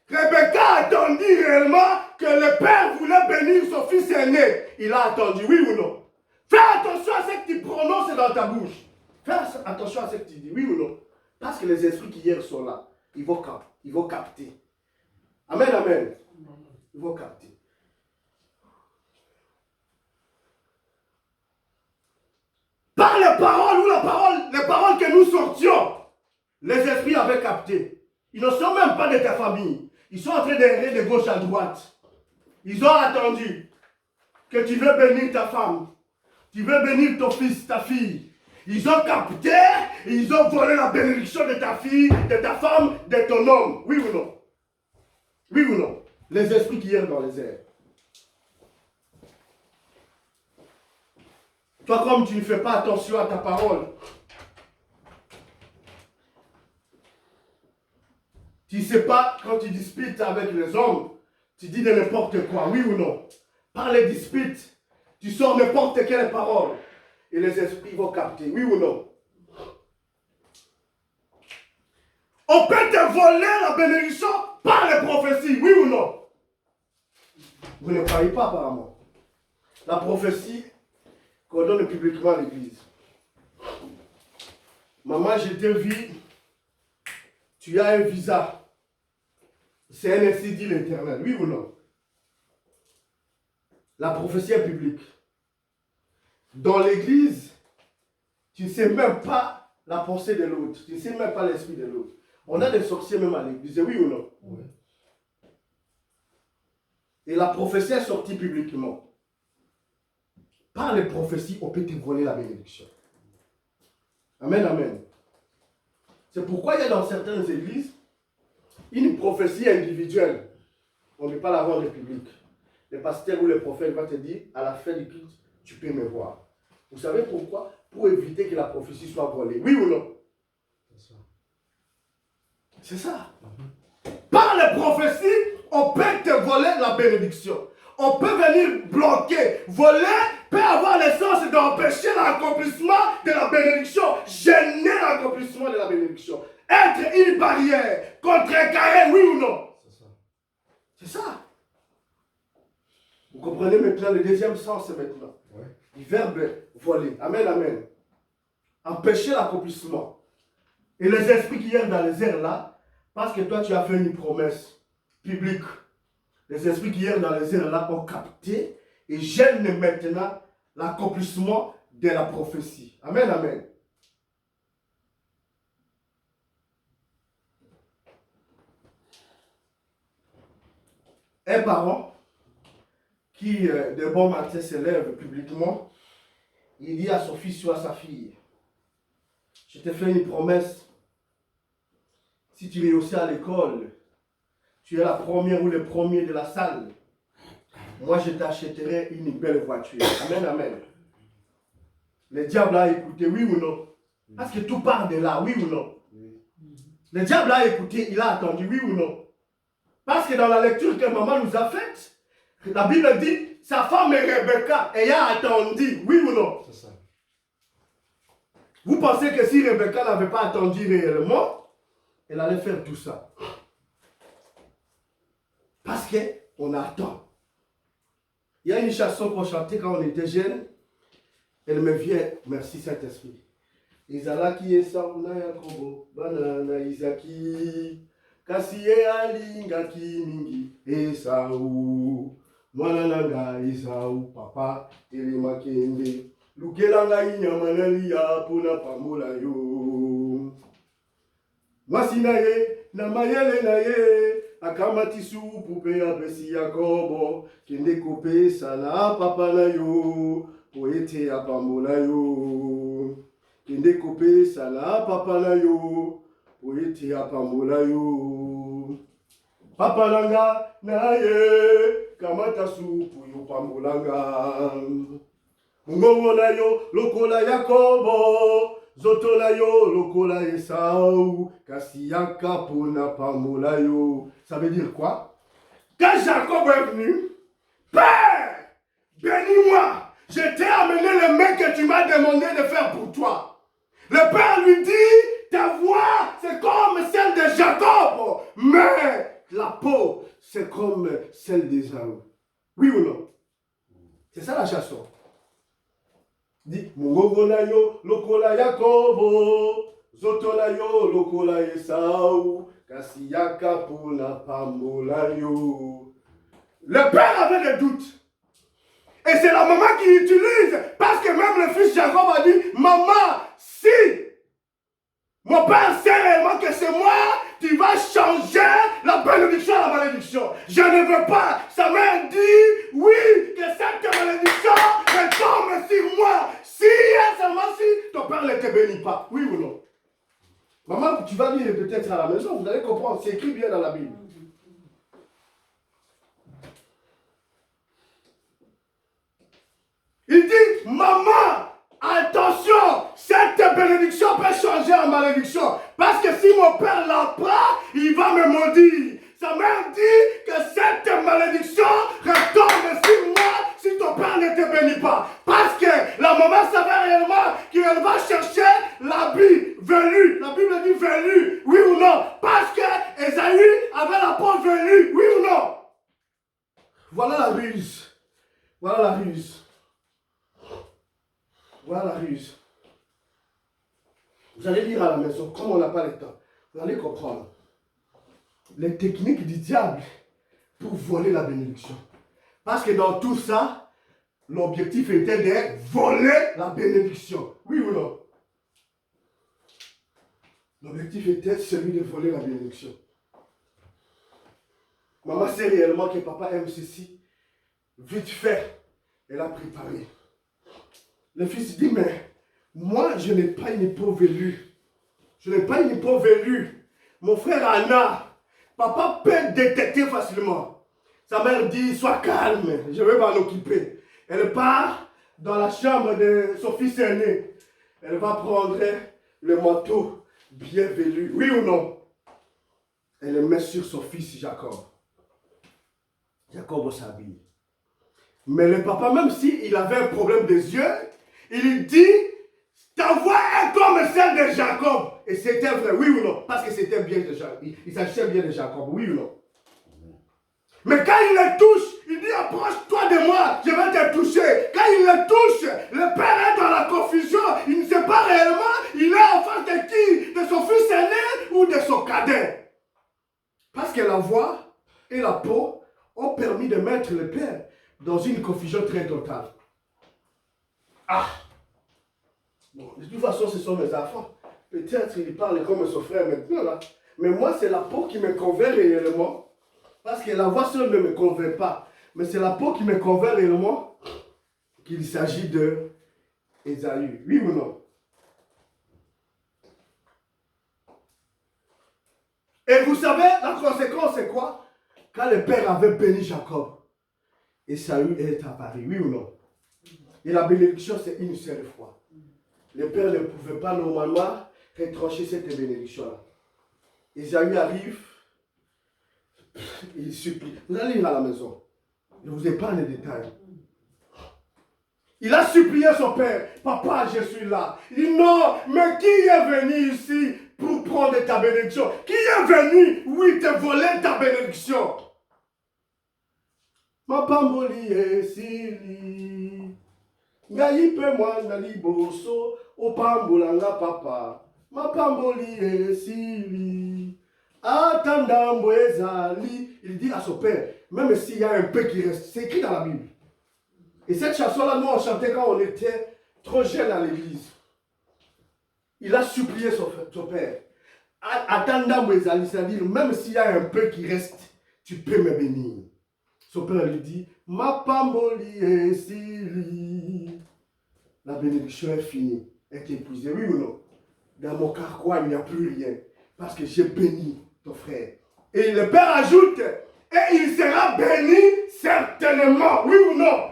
Rebecca a attendu réellement que le Père voulait bénir son fils aîné. Il a attendu, oui ou non? Fais attention à ce que tu prononces dans ta bouche. Fais attention à ce que tu dis, oui ou non? Parce que les esprits qui hier sont là, ils vont capter. Amen, amen. Ils vont capter. Par les paroles ou les paroles que nous sortions, les esprits avaient capté. Ils ne sont même pas de ta famille. Ils sont en train d'errer de gauche à droite. Ils ont attendu que tu veux bénir ta femme. Tu veux bénir ton fils, ta fille. Ils ont capté et ils ont volé la bénédiction de ta fille, de ta femme, de ton homme. Oui ou non? Oui ou non? Les esprits qui errent dans les airs. Toi, comme tu ne fais pas attention à ta parole, tu ne sais pas, quand tu disputes avec les hommes, tu dis de n'importe quoi, oui ou non? Par les disputes, tu sors n'importe quelle parole et les esprits vont capter, oui ou non? On peut te voler la bénédiction par les prophéties, oui ou non? Vous ne croyez pas apparemment. La prophétie qu'on donne publiquement à l'église. Maman, je t'ai vu, tu as un visa. C'est un ainsi dit l'Éternel, oui ou non? La prophétie est publique. Dans l'église, tu ne sais même pas la pensée de l'autre. Tu ne sais même pas l'esprit de l'autre. On a des sorciers même à l'église, oui ou non? Oui. Et la prophétie est sortie publiquement. Par les prophéties, on peut te voler la bénédiction. Amen, amen. C'est pourquoi il y a dans certaines églises une prophétie individuelle. On ne peut pas la vendre publique. Le pasteur ou le prophète va te dire, à la fin du culte, tu peux me voir. Vous savez pourquoi? Pour éviter que la prophétie soit volée. Oui ou non? C'est ça. Par les prophéties, on peut te voler la bénédiction. On peut venir bloquer, voler, peut avoir le sens d'empêcher l'accomplissement de la bénédiction, gêner l'accomplissement de la bénédiction. Être une barrière, contrecarrer, oui ou non? C'est ça. C'est ça. Vous comprenez maintenant le deuxième sens maintenant. Ouais. Le verbe voler. Amen, amen. Empêcher l'accomplissement. Et les esprits qui viennent dans les airs là, parce que toi tu as fait une promesse publique. Les esprits qui viennent dans les airs là ont capté et gênent maintenant l'accomplissement de la prophétie. Amen, amen. Un parent qui de bon matin se lève publiquement, il dit à son fils ou à sa fille, je te fais une promesse, si tu réussis à l'école, tu es la première ou le premier de la salle, moi je t'achèterai une belle voiture. Amen, amen. Le diable a écouté, oui ou non? Parce que tout part de là, oui ou non? Le diable a écouté, il a attendu, oui ou non? Parce que dans la lecture que maman nous a faite, la Bible dit, sa femme Rebecca ayant attendu, oui ou non? C'est ça. Vous pensez que si Rebecca n'avait pas attendu réellement, elle allait faire tout ça? Parce qu'on attend. Il y a une chanson qu'on chantait quand on était jeune. Elle me vient, merci Saint-Esprit. Izalaki Esau na Yakobo, banana Isaki, Kasiye alingaki mingi Esau, mwana nanga Esau, papa telemakende, lukelanga inyamanali ya pona pamola yo. Mwasi na ye, na mayele na ye, akamati supu pe apesi Yakobo, kende kopesa na papa na yo, poete apambola yo. Kende kopesa na papa na yo, poete apambola yo. Papa nanga na ye, kamata supu yo pambolanga. Ngongo na yo, lokola Yakobo, zoto na yo, lokola Esau, kasi yaka pona pambola yo. Ça veut dire quoi? Quand Jacob est venu, Père, bénis-moi, je t'ai amené le mec que tu m'as demandé de faire pour toi. Le père lui dit, ta voix c'est comme celle de Jacob, mais la peau c'est comme celle d'Ésaü. Oui ou non? C'est ça la chanson. Dit, Mungogo na yo, lokola Yakobo, Zotola yo, lokola Esau, Kasiyaka puna pambola yo. Le père avait des doutes. Et c'est la maman qui utilise, parce que même le fils Jacob a dit, maman, si mon père sait réellement que c'est moi, tu vas changer la bénédiction à la malédiction. Je ne veux pas. Sa mère dit, oui, que cette malédiction retombe sur moi. Si, seulement si ton père ne te bénit pas. Oui ou non? Maman, tu vas lire peut-être à la maison, vous allez comprendre, c'est écrit bien dans la Bible. Il dit, maman, attention, cette bénédiction peut changer en malédiction. Parce que si mon père l'apprend, il va me maudire. Sa mère dit que cette malédiction retombe sur moi si ton père ne te bénit pas. Parce que la maman savait réellement qu'elle va chercher l'habit velu. La Bible dit velu, oui ou non? Parce que Ésaü avait la peau velue, oui ou non? Voilà la ruse. Voilà la ruse. Voilà la ruse. Vous allez lire à la maison, comme on n'a pas le temps. Vous allez comprendre les techniques du diable pour voler la bénédiction. Parce que dans tout ça, l'objectif était de voler la bénédiction. Oui ou non? L'objectif était celui de voler la bénédiction. Maman sait réellement que papa aime ceci. Vite fait, elle a préparé. Le fils dit, mais moi, je n'ai pas une peau velue. Je n'ai pas une peau velue. Mon frère Anna, papa peut détecter facilement. Sa mère dit, sois calme, je vais m'en occuper. Elle part dans la chambre de son fils aîné. Elle va prendre le manteau bien velu. Oui ou non? Elle le met sur son fils Jacob. Jacob s'habille. Mais le papa, même s'il avait un problème des yeux, il dit, ta voix est comme celle de Jacob. Et c'était vrai, oui ou non? Parce que c'était bien de Jacob. Il s'agissait bien de Jacob, oui ou non? Mais quand il le touche, il dit, approche-toi de moi, je vais te toucher. Quand il le touche, le père est dans la confusion. Il ne sait pas réellement, il est en face de qui? De son fils aîné ou de son cadet? Parce que la voix et la peau ont permis de mettre le père dans une confusion très totale. Ah! Bon, de toute façon, ce sont mes enfants. Peut-être qu'il parle comme son frère maintenant, là. Mais moi, c'est la peau qui me convainc réellement. Parce que la voix seule ne me convainc pas. Mais c'est la peau qui me convainc réellement qu'il s'agit de Ésaü. Oui ou non? Et vous savez, la conséquence, c'est quoi? Quand le père avait béni Jacob, Ésaü est apparu. Oui ou non? Et la bénédiction, c'est une seule fois. Le père ne pouvait pas normalement retrancher cette bénédiction-là. Ésaü arrive, il supplie. Vous allez lire à la maison. Je vous épargne les détails. Il a supplié son père. Papa, je suis là. Il dit non, mais qui est venu ici pour prendre ta bénédiction? Qui est venu, oui, te voler ta bénédiction? Ma pamboli esili. Ngayipe mwana liboso. Opambolanga papa. Ma pamboli esili. Atandambo ezali. Il dit à son père, même s'il y a un peu qui reste, c'est écrit dans la Bible. Et cette chanson-là, nous on chantait quand on était trop jeunes à l'église. Il a supplié son père. Atandambo ezali, c'est-à-dire, même s'il y a un peu qui reste, tu peux me bénir. Son père lui dit, ma pamboli esili. La bénédiction est finie, est épuisée, oui ou non? Dans mon carquois, il n'y a plus rien. Parce que j'ai béni ton frère. Et le père ajoute, et il sera béni certainement, oui ou non?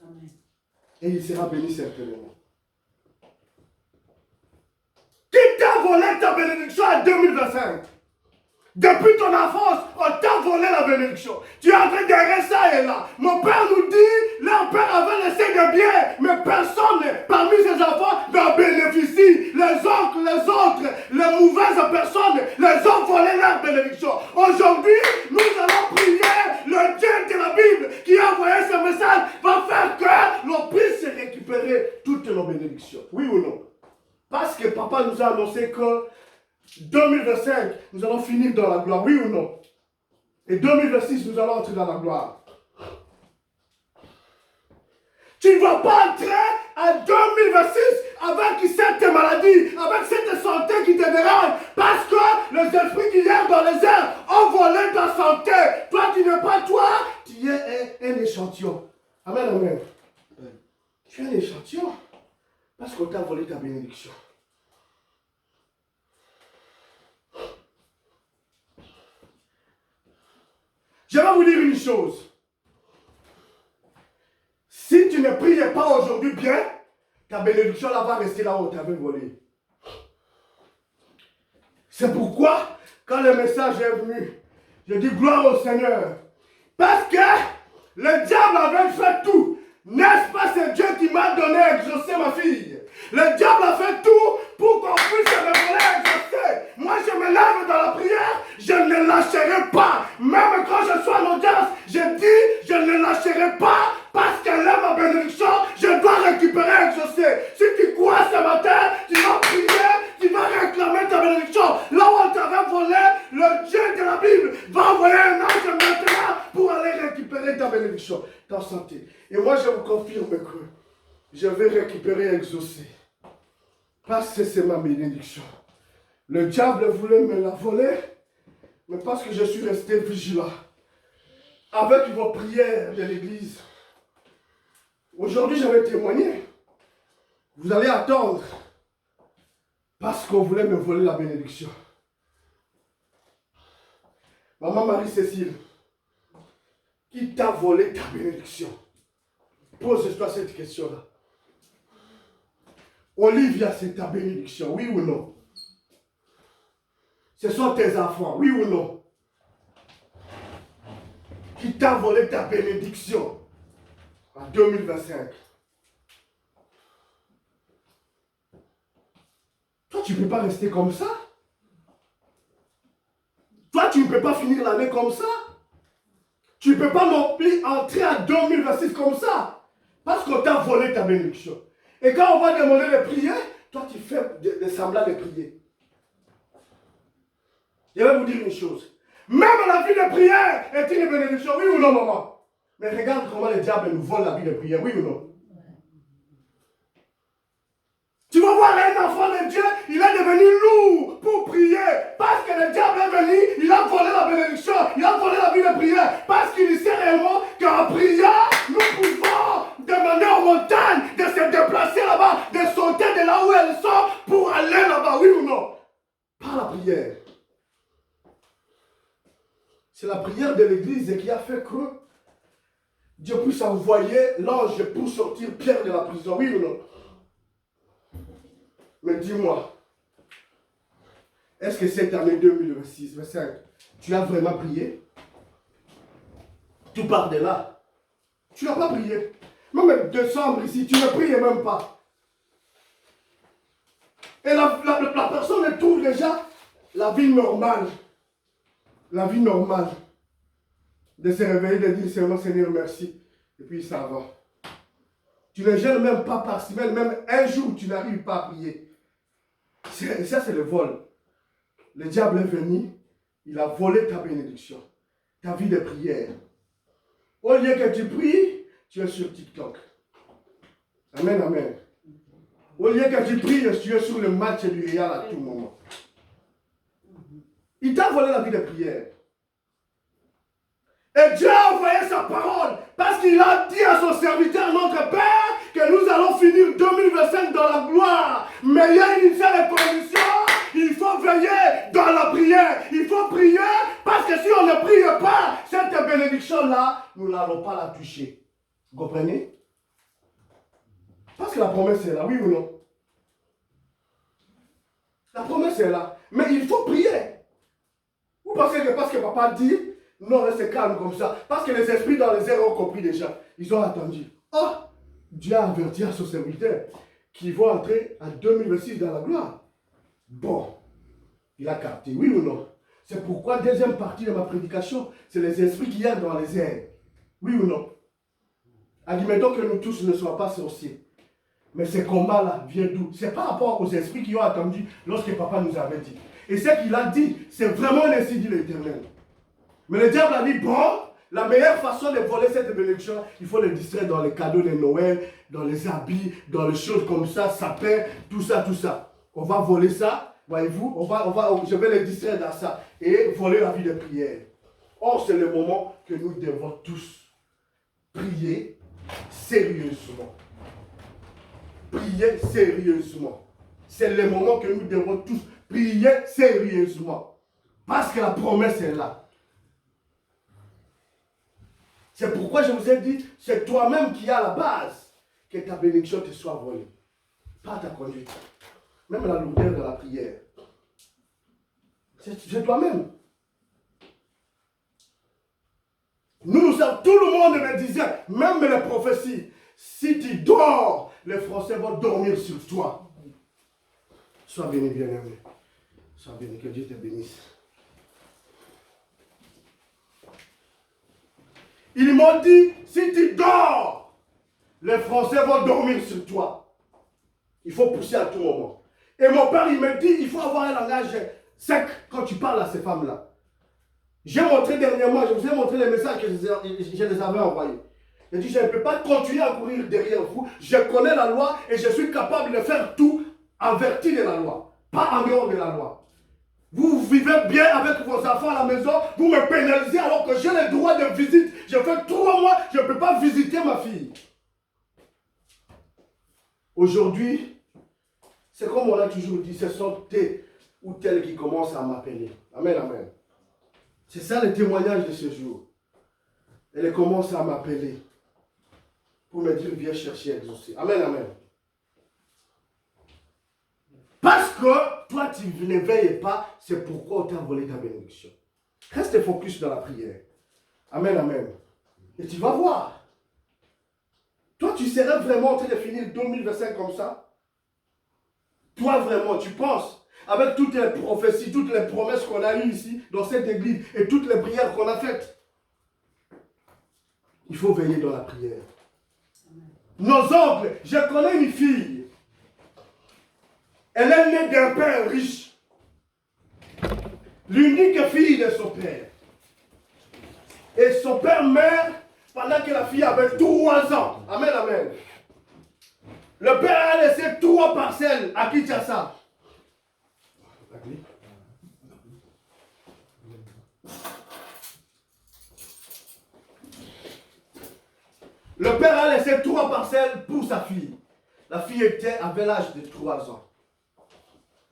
Amen. Et il sera béni certainement. Qui t'a volé ta bénédiction en 2025? Depuis ton enfance, on t'a volé la bénédiction. Tu es en train de derrière ça et là. Mon père nous dit, leur père avait laissé des biens, mais personne parmi ses enfants n'en bénéficie. Les oncles, les autres, les mauvaises personnes, les ont volé leur bénédiction. Aujourd'hui, nous allons prier. Le Dieu de la Bible qui a envoyé ce message va faire que l'on puisse récupérer récupérer toutes nos bénédictions. Oui ou non? Parce que papa nous a annoncé que 2025, nous allons finir dans la gloire. Oui ou non? Et 2026, nous allons entrer dans la gloire. Tu ne vas pas entrer en 2026 avec cette maladie, avec cette santé qui te dérange. Parce que les esprits qui viennent dans les airs ont volé ta santé. Toi, tu n'es pas toi, tu es un échantillon. Amen, amen. Tu es un échantillon. Parce qu'on t'a volé ta bénédiction. Je vais vous dire une chose. Si tu ne priais pas aujourd'hui bien, ta bénédiction là va rester là où tu avais volé. C'est pourquoi, quand le message est venu, je dis gloire au Seigneur. Parce que le diable avait fait tout. N'est-ce pas, c'est Dieu qui m'a donné à exaucer ma fille. Le diable a fait tout pour qu'on puisse me voler à exaucer. Moi, je me lève dans la prière, je ne lâcherai pas. Même quand je suis en audience, je dis, je ne lâcherai pas. Parce qu'elle est ma bénédiction, je dois récupérer, exaucer. Si tu crois ce matin, tu vas prier, tu vas réclamer ta bénédiction. Là où on t'avait volé, le Dieu de la Bible va envoyer un ange maintenant pour aller récupérer ta bénédiction, ta santé. Et moi, je vous confirme que je vais récupérer, exaucer. Parce que c'est ma bénédiction. Le diable voulait me la voler, mais parce que je suis resté vigilant. Avec vos prières de l'église. Aujourd'hui, je vais témoigner. Vous allez attendre. Parce qu'on voulait me voler la bénédiction. Maman Marie-Cécile, qui t'a volé ta bénédiction? Pose-toi cette question-là. Olivia, c'est ta bénédiction, oui ou non? Ce sont tes enfants, oui ou non? Qui t'a volé ta bénédiction en 2025? Toi, tu ne peux pas rester comme ça. Toi, tu ne peux pas finir l'année comme ça. Tu ne peux pas non plus entrer en 2026 comme ça. Parce qu'on t'a volé ta bénédiction. Et quand on va demander de prier, toi, tu fais des semblants de prier. Je vais vous dire une chose. Même la vie de prière est une bénédiction, oui ou non, maman? Mais regarde comment le diable nous vole la vie de prière, oui ou non? Tu vas voir un enfant de Dieu, il est devenu lourd pour prier. Parce que le diable est venu, il a volé la bénédiction, il a volé la vie de prière. Parce qu'il sait réellement qu'en priant, nous pouvons demander aux montagnes de se déplacer là-bas, de sauter de là où elles sont pour aller là-bas, oui ou non? Par la prière. C'est la prière de l'église qui a fait que Dieu puisse envoyer l'ange pour sortir Pierre de la prison, oui ou non? Mais dis-moi, est-ce que cette année 2026-2025, tu as vraiment prié? Tu pars de là. Tu n'as pas prié. Même décembre ici, tu ne priais même pas. Et la personne trouve déjà la vie normale. La vie normale. De se réveiller, de dire seulement Seigneur merci. Et puis ça va. Tu ne gênes même pas par semaine, même un jour tu n'arrives pas à prier. Ça c'est le vol. Le diable est venu, il a volé ta bénédiction, ta vie de prière. Au lieu que tu pries, tu es sur TikTok. Amen, amen. Au lieu que tu pries, tu es sur le match du Real à tout moment. Il t'a volé la vie de prière. Et Dieu a envoyé sa parole parce qu'il a dit à son serviteur, notre Père, que nous allons finir 2025 dans la gloire. Mais il y a une seule condition, il faut veiller dans la prière. Il faut prier parce que si on ne prie pas, cette bénédiction-là, nous n'allons pas la toucher. Vous comprenez? Parce que la promesse est là, oui ou non? La promesse est là. Mais il faut prier. Vous pensez que parce que papa dit, non, restez calme comme ça. Parce que les esprits dans les airs ont compris déjà. Ils ont attendu. Oh, Dieu a averti à son serviteur qu'ils vont entrer en 2026 dans la gloire. Bon, il a capté, oui ou non? C'est pourquoi, deuxième partie de ma prédication, c'est les esprits qui sont dans les airs. Oui ou non? Admettons que nous tous ne soyons pas sorciers. Mais ces combats-là viennent d'où? C'est par rapport aux esprits qui ont attendu lorsque papa nous avait dit. Et ce qu'il a dit, c'est vraiment ainsi dit l'Éternel. Mais le diable a dit, bon, la meilleure façon de voler cette bénédiction, il faut les distraire dans les cadeaux de Noël, dans les habits, dans les choses comme ça, sapin, tout ça, tout ça. On va voler ça, voyez-vous, je vais les distraire dans ça et voler la vie de prière. Or, c'est le moment que nous devons tous prier sérieusement. Prier sérieusement. C'est le moment que nous devons tous prier sérieusement. Parce que la promesse est là. C'est pourquoi je vous ai dit, c'est toi-même qui as la base que ta bénédiction te soit volée. Pas ta conduite. Même la lourdeur de la prière. C'est toi-même. Nous savons, tout le monde me disait, même les prophéties, si tu dors, les Français vont dormir sur toi. Sois béni, bien-aimé. Sois béni, que Dieu te bénisse. Ils m'ont dit, si tu dors, les Français vont dormir sur toi. Il faut pousser à tout moment. Et mon père, il me dit, il faut avoir un langage sec quand tu parles à ces femmes-là. J'ai montré dernièrement, je vous ai montré les messages que je les avais envoyés. Il dit, je ne peux pas continuer à courir derrière vous. Je connais la loi et je suis capable de faire tout en vertu de la loi, pas en dehors de la loi. Vous vivez bien avec vos enfants à la maison, vous me pénalisez alors que j'ai le droit de visite. Je fais 3 mois, je ne peux pas visiter ma fille. Aujourd'hui, c'est comme on a toujours dit, ce sont tes ou tels qui commencent à m'appeler. Amen, amen. C'est ça le témoignage de ce jour. Elle commence à m'appeler pour me dire, viens chercher à exaucer. Amen, amen. Parce que toi, tu ne veilles pas, c'est pourquoi on t'a volé ta bénédiction. Reste focus dans la prière. Amen, amen. Et tu vas voir. Toi, tu serais vraiment en train de finir 2025 comme ça? Toi, vraiment, tu penses, avec toutes les prophéties, toutes les promesses qu'on a eues ici, dans cette église, et toutes les prières qu'on a faites, il faut veiller dans la prière. Nos oncles, je connais une fille. Elle est née d'un père riche. L'unique fille de son père. Et son père meurt pendant que la fille avait 3 ans. Amen, amen. Le père a laissé 3 parcelles à Kinshasa. Le père a laissé 3 parcelles pour sa fille. La fille avait l'âge de 3 ans.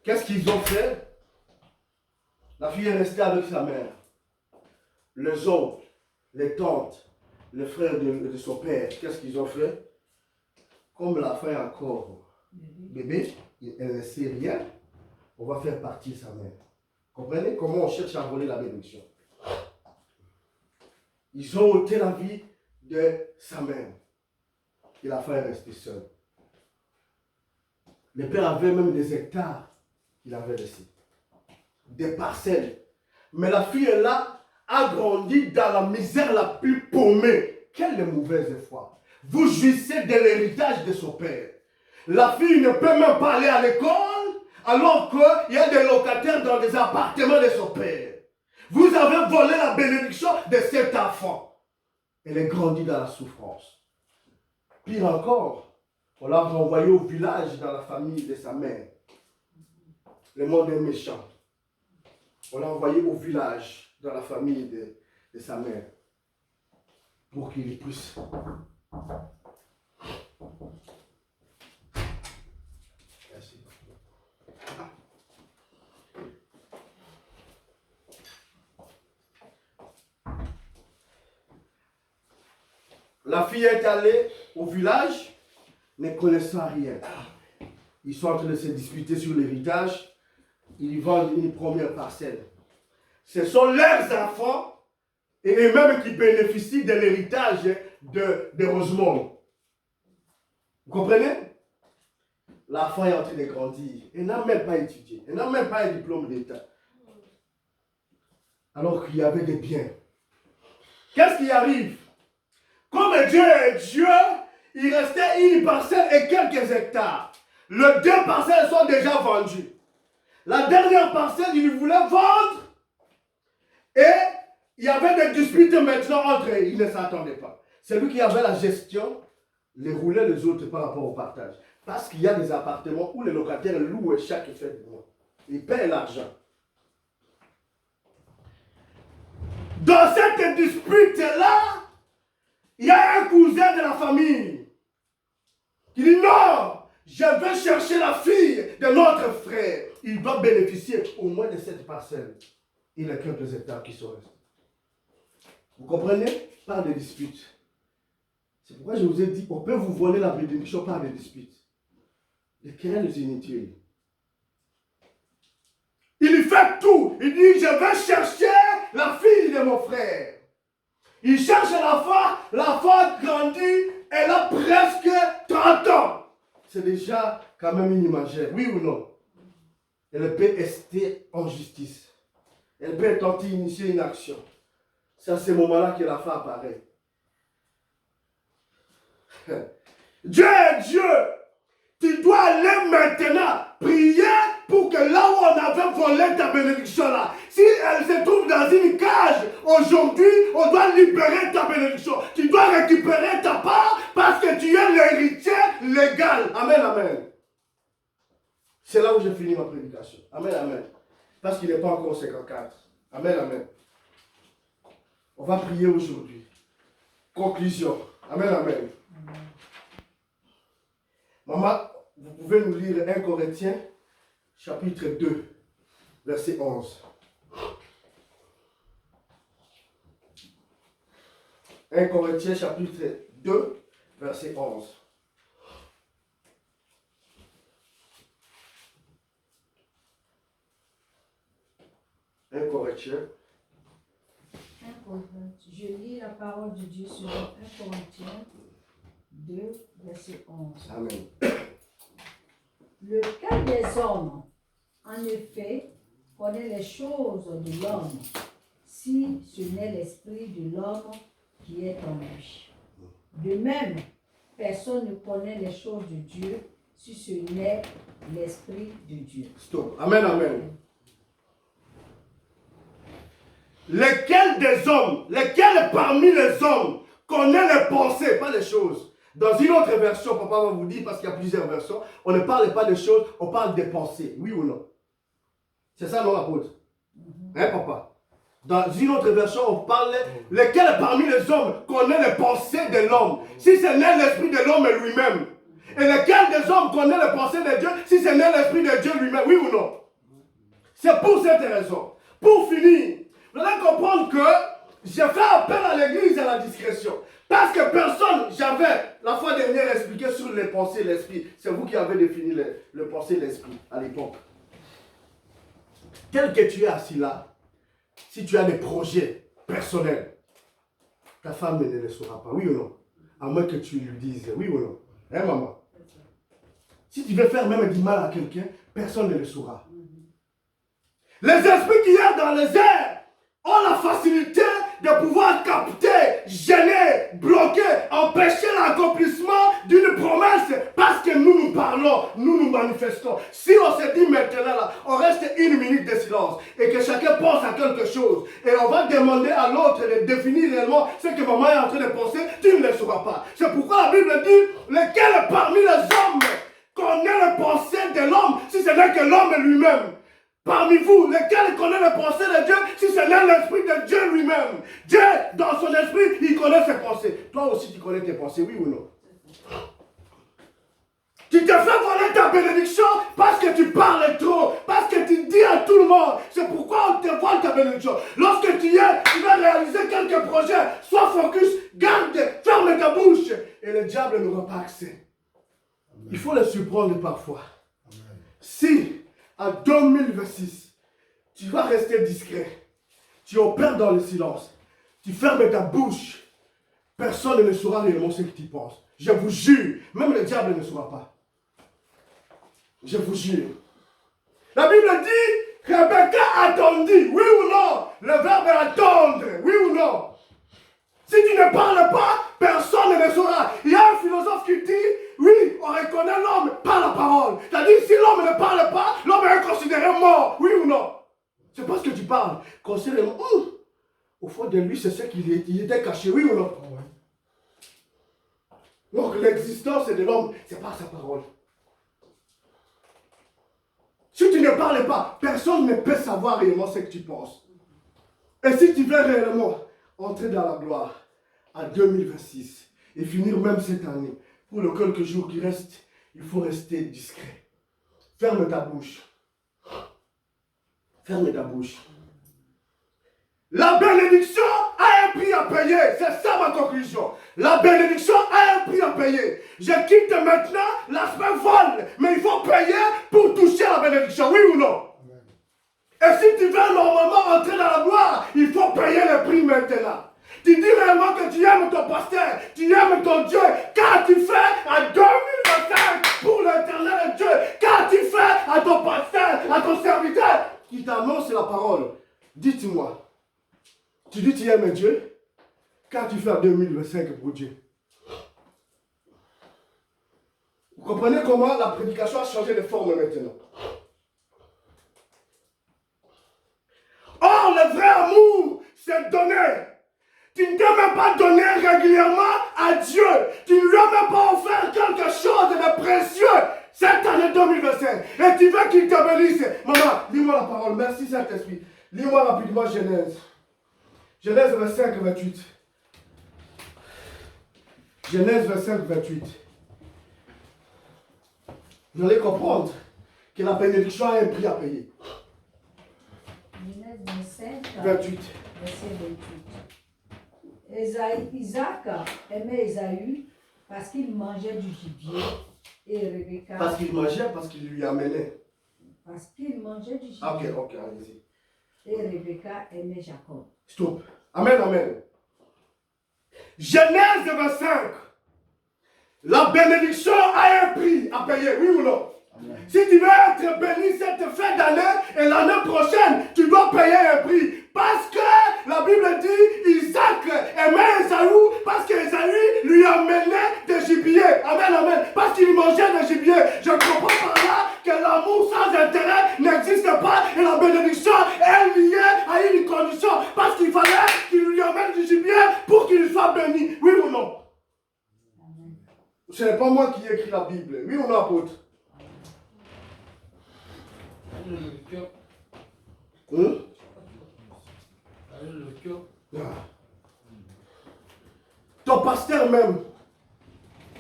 Qu'est-ce qu'ils ont fait? La fille est restée avec sa mère. Les oncles, les tantes, les frères de son père, qu'est-ce qu'ils ont fait? Comme la fille est encore bébé, elle ne sait rien, on va faire partir sa mère. Comprenez comment on cherche à voler la bénédiction? Ils ont ôté la vie de sa mère. Et la fille est restée seule. Le père avait même des hectares qu'il avait laissés. Des parcelles. Mais la fille est là, a grandi dans la misère la plus paumée. Quelle mauvaise foi. Vous jouissez de l'héritage de son père. La fille ne peut même pas aller à l'école alors qu'il y a des locataires dans des appartements de son père. Vous avez volé la bénédiction de cet enfant. Elle est grandie dans la souffrance. Pire encore, on l'a renvoyé au village dans la famille de sa mère. Le monde est méchant. On l'a envoyé au village dans la famille de sa mère pour qu'il puisse. Merci. La fille est allée au village, ne connaissant rien. Ils sont en train de se disputer sur l'héritage. Ils vendent une première parcelle. Ce sont leurs enfants et eux-mêmes qui bénéficient de l'héritage de Rosemont. Vous comprenez? L'enfant est en train de grandir. Elle n'a même pas étudié. Elle n'a même pas un diplôme d'État. Alors qu'il y avait des biens. Qu'est-ce qui arrive? Comme Dieu est Dieu, il restait une parcelle et quelques hectares. Les 2 parcelles sont déjà vendues. La dernière parcelle, il voulait vendre et il y avait des disputes maintenant entre eux. Il ne s'attendait pas. C'est lui qui avait la gestion, les roulait les autres par rapport au partage. Parce qu'il y a des appartements où les locataires louent chaque fin de mois. Ils paient l'argent. Dans cette dispute-là, il y a un cousin de la famille qui dit non, je vais chercher la fille de notre frère. Il doit bénéficier au moins de cette parcelle. Il y a quelques hectares qui sont restés. Vous comprenez? Par des disputes. C'est pourquoi je vous ai dit, on peut vous voler la bénédiction par des disputes. Les querelles inutiles. Il fait tout. Il dit, je vais chercher la fille de mon frère. Il cherche la femme grandit, elle a presque 30 ans. C'est déjà quand même une imaginaire, oui ou non? Elle peut rester en justice. Elle peut tenter d'initier une action. C'est à ce moment-là que la femme apparaît. Dieu est Dieu. Tu dois aller maintenant prier pour que là où on avait volé ta bénédiction là, si elle se trouve dans une cage, aujourd'hui, on doit libérer ta bénédiction. Tu dois récupérer ta part parce que tu es l'héritier légal. Amen, amen. C'est là où j'ai fini ma prédication. Amen, amen. Parce qu'il n'est pas encore 54. Amen, amen. On va prier aujourd'hui. Conclusion. Amen, amen. Maman, vous pouvez nous lire 1 Corinthiens, chapitre 2, verset 11. 1 Corinthiens, chapitre 2, verset 11. Je lis la parole de Dieu sur 1 Corinthiens 2, verset 11. Amen. Lequel des hommes, en effet, connaît les choses de l'homme, si ce n'est l'esprit de l'homme qui est en lui? De même, personne ne connaît les choses de Dieu, si ce n'est l'esprit de Dieu. Stop. Amen, amen. Lequel des hommes, lequel parmi les hommes connaît les pensées, pas les choses? Dans une autre version, papa va vous dire, parce qu'il y a plusieurs versions, on ne parle pas des choses, on parle des pensées. Oui ou non? C'est ça, non, apôtre? Hein, papa? Dans une autre version, on parle, lequel parmi les hommes connaît les pensées de l'homme, si ce n'est l'esprit de l'homme lui-même? Et lequel des hommes connaît les pensées de Dieu, si ce n'est l'esprit de Dieu lui-même? Oui ou non? C'est pour cette raison. Pour finir, vous allez comprendre que j'ai fait appel à l'église à la discrétion. Parce que personne, j'avais la fois dernière expliqué sur les pensées et l'esprit. C'est vous qui avez défini le pensée et l'esprit à l'époque. Tel que tu es assis là, si tu as des projets personnels, ta femme ne le saura pas, oui ou non? À moins que tu lui dises oui ou non. Hein, maman? Si tu veux faire même du mal à quelqu'un, personne ne le saura. Les esprits qui sont dans les airs ont la facilité de pouvoir capter, gêner, bloquer, empêcher l'accomplissement d'une promesse parce que nous parlons, nous manifestons. Si on se dit maintenant là, on reste une minute de silence et que chacun pense à quelque chose et on va demander à l'autre de définir réellement ce que maman est en train de penser, tu ne le sauras pas. C'est pourquoi la Bible dit, lequel parmi les hommes connaît les pensées de l'homme si ce n'est que l'homme lui-même? Parmi vous, lequel connaît les pensées de Dieu, si ce n'est l'esprit de Dieu lui-même? Dieu, dans son esprit, il connaît ses pensées. Toi aussi, tu connais tes pensées, oui ou non? Tu te fais voler ta bénédiction parce que tu parles trop, parce que tu dis à tout le monde. C'est pourquoi on te vole ta bénédiction. Lorsque tu vas réaliser quelques projets, sois focus, garde, ferme ta bouche. Et le diable n'aura pas accès. Amen. Il faut le surprendre parfois. Amen. Si en 2026, tu vas rester discret. Tu opères dans le silence. Tu fermes ta bouche. Personne ne saura réellement ce que tu penses. Je vous jure, même le diable ne saura pas. Je vous jure. La Bible dit, Rebecca attendit, oui ou non? Le verbe attendre, oui ou non? Si tu ne parles pas, personne ne le saura. Il y a un philosophe qui dit, oui, on reconnaît l'homme par la parole. C'est-à-dire, si l'homme ne parle pas, l'homme est considéré mort, oui ou non? C'est parce que tu parles. Considéré mort. Au fond de lui, c'est ce qu'il était caché, oui ou non? Donc l'existence de l'homme, c'est par sa parole. Si tu ne parles pas, personne ne peut savoir réellement ce que tu penses. Et si tu veux réellement entrer dans la gloire en 2026 et finir même cette année, pour les quelques jours qui restent, il faut rester discret. Ferme ta bouche. Ferme ta bouche. La bénédiction a un prix à payer. C'est ça ma conclusion. La bénédiction a un prix à payer. Je quitte maintenant l'aspect vol, mais il faut payer pour toucher la bénédiction, oui ou non? Et si tu veux normalement entrer dans la gloire, il faut payer le prix maintenant. Tu dis réellement que tu aimes ton pasteur, tu aimes ton Dieu, car tu fais à 2025 pour l'éternel Dieu, car tu fais à ton pasteur, à ton serviteur qui t'annonce la parole. Dites-moi. Tu dis que tu aimes Dieu, car tu fais en 2025 pour Dieu. Vous comprenez comment la prédication a changé de forme maintenant. Or, le vrai amour, c'est donner. Tu ne t'es même pas donné régulièrement à Dieu. Tu ne lui as même pas offert quelque chose de précieux cette année 2025. Et tu veux qu'il te bénisse. Maman, lis-moi la parole. Merci Saint-Esprit. Lis-moi rapidement Genèse. Genèse 25, 28. Genèse 25, 28. Vous allez comprendre que la bénédiction a un prix à payer. Genèse 25, 28. verset 28. Isaac aimait Ésaü parce qu'il mangeait du gibier et Rebecca. Parce qu'il mangeait, parce qu'il lui amenait. Parce qu'il mangeait du gibier. Ah, ok, allez-y. Et Rebecca aimait Jacob. Stop. Amen, amen. Genèse 25. La bénédiction a un prix à payer, oui ou non? Amen. Si tu veux être béni cette fin d'année et l'année prochaine, tu dois payer un prix. Parce que la Bible dit Isaac aimait Esaü parce qu'Esaü lui amenait des gibiers. Amen, amen. Parce qu'il mangeait des gibiers. Je comprends par là que l'amour sans intérêt n'existe pas et la bénédiction est liée à une condition. Parce qu'il fallait qu'il lui amène du gibier pour qu'il soit béni. Oui ou non? Amen. Ce n'est pas moi qui ai écrit la Bible. Oui ou non, apôtre? Ton pasteur même,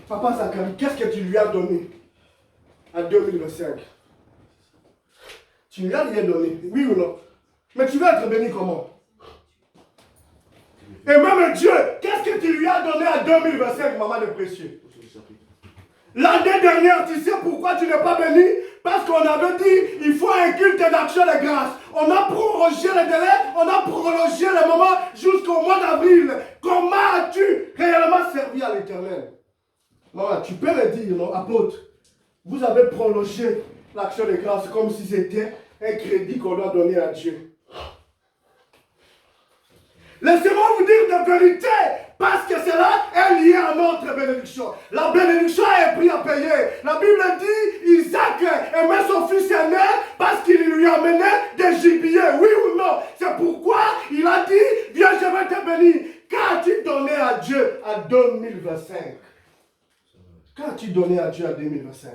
Papa Zacharie, qu'est-ce que tu lui as donné en 2025? Tu ne lui as rien donné, oui ou non? Mais tu veux être béni comment? Et même Dieu, qu'est-ce que tu lui as donné en 2025, maman de précieux? L'année dernière, tu sais pourquoi tu n'es pas béni? Parce qu'on avait dit, il faut un culte d'action de grâce. On a prolongé le délai, on a prolongé le moment jusqu'au mois d'avril. Comment as-tu réellement servi à l'Éternel? Maman, tu peux le dire, non, apôtre? Vous avez prolongé l'action de grâce comme si c'était un crédit qu'on doit donner à Dieu. Laissez-moi vous dire de vérité, parce que cela est lié à notre bénédiction. La bénédiction a un prix à payer. La Bible dit, Isaac aimait son fils aîné parce qu'il lui amenait des gibiers. Oui ou non? C'est pourquoi il a dit, viens, je vais te bénir. Qu'as-tu donné à Dieu en 2025? Qu'as-tu donné à Dieu en 2025?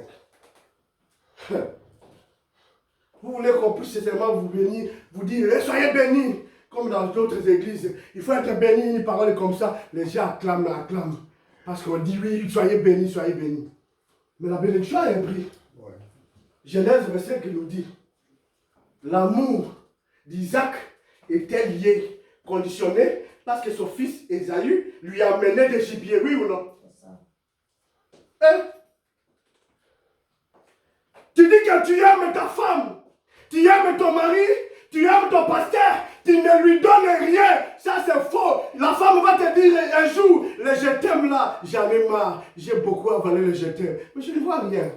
Vous voulez qu'on puisse seulement vous bénir, vous dire, soyez bénis. Comme dans d'autres églises, il faut être béni, une parole comme ça, les gens acclament. Parce qu'on dit oui, soyez bénis, soyez bénis. Mais la bénédiction a un prix. Ouais. Genèse 25 nous dit, l'amour d'Isaac était lié, conditionné, parce que son fils Ésaü lui amenait des gibiers, oui ou non? C'est ça. Hein? Tu dis que tu aimes ta femme, tu aimes ton mari, tu aimes ton pasteur, tu ne lui donnes rien. Ça c'est faux. La femme va te dire un jour, le je t'aime là, j'en ai marre, j'ai beaucoup avalé le je t'aime. Mais je ne vois rien.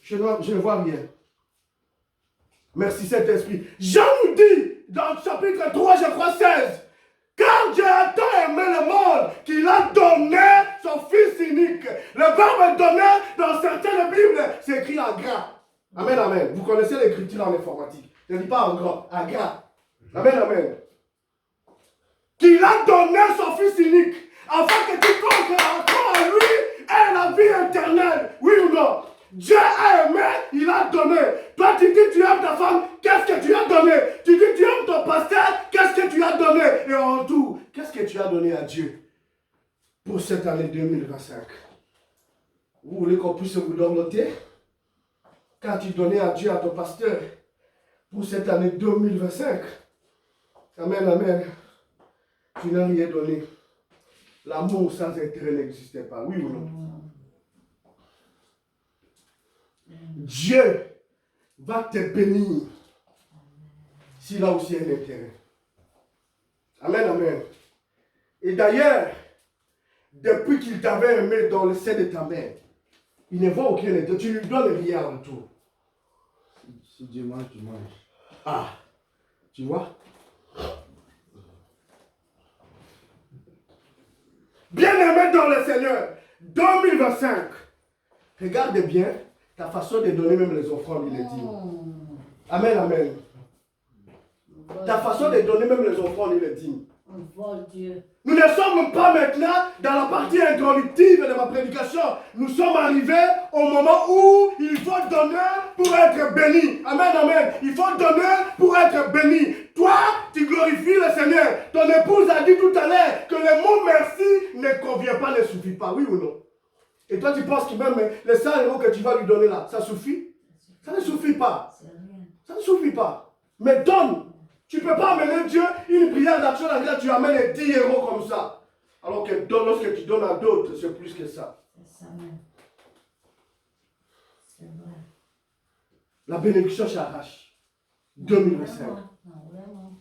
Je ne vois rien. Merci Saint-Esprit. Jean nous dit, dans le chapitre 3, je crois 16, Car Dieu a tant aimé le monde qu'il a donné son Fils unique. Le verbe donner dans certaines Bibles, c'est écrit en gras. Amen, amen. Vous connaissez l'écriture en informatique. Je ne dis pas en gras, en gras. Amen, amen. Qu'il a donné son Fils unique, afin que quiconque croit en lui ait la vie éternelle. Oui ou non? Dieu a aimé, il a donné. Toi, tu dis tu aimes ta femme, qu'est-ce que tu as donné? Tu dis tu aimes ton pasteur, qu'est-ce que tu as donné? Et en tout, qu'est-ce que tu as donné à Dieu pour cette année 2025? Vous voulez qu'on puisse vous noter? Quand tu donnais à Dieu, à ton pasteur, pour cette année 2025, amen, amen, tu n'as rien donné. L'amour sans intérêt n'existait pas, oui ou non? Dieu va te bénir s'il a aussi un intérêt. Amen, amen. Et d'ailleurs, depuis qu'il t'avait aimé dans le sein de ta mère, il ne voit aucun intérêt. Tu ne lui donnes rien en retour. Si Dieu mange, tu manges. Ah, tu vois? Bien-aimé dans le Seigneur, 2025, regarde bien ta façon de donner même les offrandes, il est dit. Amen, amen. Ta façon de donner même les offrandes, il est dit. Nous ne sommes pas maintenant dans la partie introductive de ma prédication. Nous sommes arrivés au moment où il faut donner pour être béni. Amen, amen. Il faut donner pour être béni. Toi, tu glorifies le Seigneur. Ton épouse a dit tout à l'heure que le mot merci ne convient pas, ne suffit pas. Oui ou non? Et toi, tu penses que même les 100 € que tu vas lui donner là, ça suffit? Ça ne suffit pas. Ça ne suffit pas. Mais donne. Tu ne peux pas amener Dieu une prière d'action à laquelle tu amènes les 10 € comme ça. Alors que lorsque tu donnes à d'autres, c'est plus que ça. C'est ça même. C'est vrai. La bénédiction s'arrache. 2025. Non, vraiment.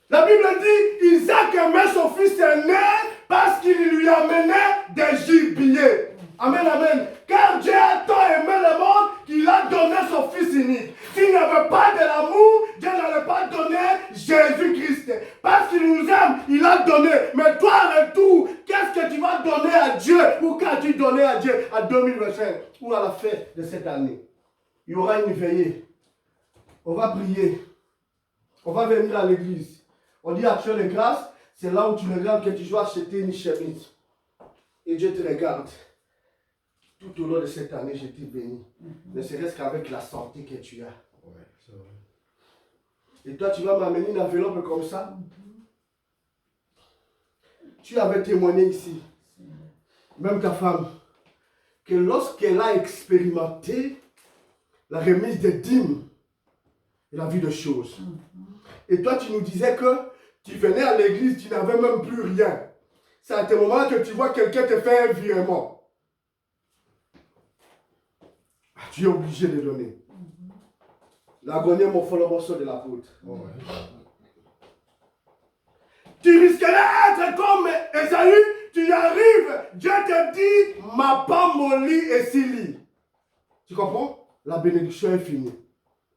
La Bible dit, Isaac aimait son fils aîné parce qu'il lui amenait des gibiers. Amen, amen. Car Dieu a tant aimé le monde qu'il a donné son fils unique. S'il n'y avait pas de l'amour, Dieu n'allait pas donner Jésus-Christ. Parce qu'il nous aime, il a donné. Mais toi, en retour, qu'est-ce que tu vas donner à Dieu? Ou qu'as-tu donné à Dieu à 2025 ou à la fin de cette année? Il y aura une veillée. On va prier. On va venir à l'église. On dit action de grâce, c'est là où tu regardes que tu dois acheter une chemise. Et Dieu te regarde. Tout au long de cette année, je t'ai béni. Ne serait-ce qu'avec la santé que tu as. Ouais, c'est vrai. Et toi, tu vas m'amener une enveloppe comme ça. Tu avais témoigné ici, même ta femme, que lorsqu'elle a expérimenté la remise des dîmes, elle a vu des choses. Et toi, tu nous disais que tu venais à l'église, tu n'avais même plus rien. C'est à tes moments que tu vois quelqu'un te faire un virement. Tu es obligé de donner. L'agonie mon follow morceau de l'apôtre. Ouais. Tu risquerais d'être comme Esaü, tu y arrives, Dieu te dit, ma pas mon lit et si lit. Tu comprends? La bénédiction est finie.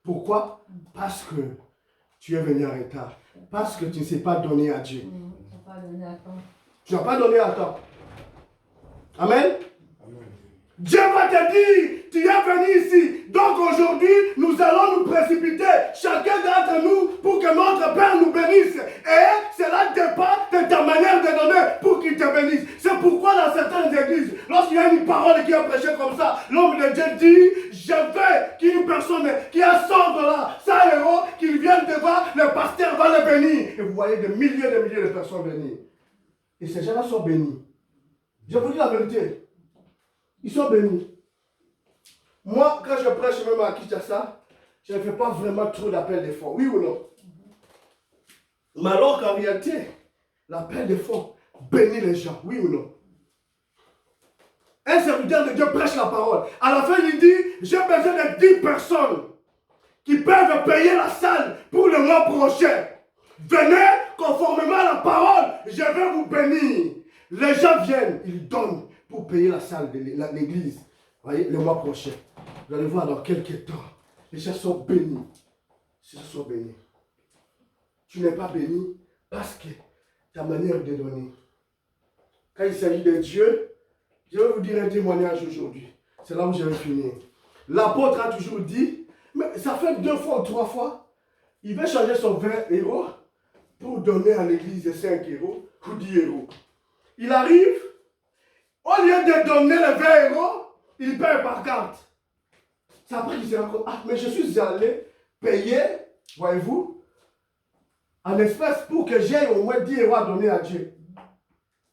Pourquoi? Parce que tu es venu en retard. Parce que tu ne sais pas donner à Dieu. Tu n'as pas donné à temps. Amen? Dieu va te dire, tu es venu ici. Donc aujourd'hui, nous allons nous précipiter, chacun d'entre nous, pour que notre Père nous bénisse. Et cela dépend de ta manière de donner pour qu'il te bénisse. C'est pourquoi dans certaines églises, lorsqu'il y a une parole qui est prêchée comme ça, l'homme de Dieu dit, je veux qu'une personne qui a 100 $, 100 €, qu'il vienne devant, le pasteur va le bénir. Et vous voyez des milliers de personnes bénies. Et ces gens-là sont bénis. Je vous dis la vérité. Ils sont bénis. Moi, quand je prêche même à Kinshasa, je ne fais pas vraiment trop d'appel de fonds. Oui ou non? Mais alors qu'en réalité, l'appel de fonds bénit les gens. Oui ou non? Un serviteur de Dieu prêche la parole. À la fin, il dit, j'ai besoin de 10 personnes qui peuvent payer la salle pour le mois prochain. Venez conformément à la parole, je vais vous bénir. Les gens viennent, ils donnent pour payer la salle de l'église. Voyez, le mois prochain. Vous allez voir dans quelques temps. Les gens sont bénis. Les gens sont bénis. Tu n'es pas béni parce que ta manière de donner. Quand il s'agit de Dieu, je vais vous dire un témoignage aujourd'hui. C'est là où je vais finir. L'apôtre a toujours dit, mais ça fait 2 fois ou 3 fois, il veut changer son 20 euros pour donner à l'église 5 euros ou 10 euros. Il arrive, au lieu de donner les 20 euros, il paye par carte. C'est après qu'il se rend compte, ah, mais je suis allé payer, voyez-vous, en espèces pour que j'aie au moins 10 euros à donner à Dieu.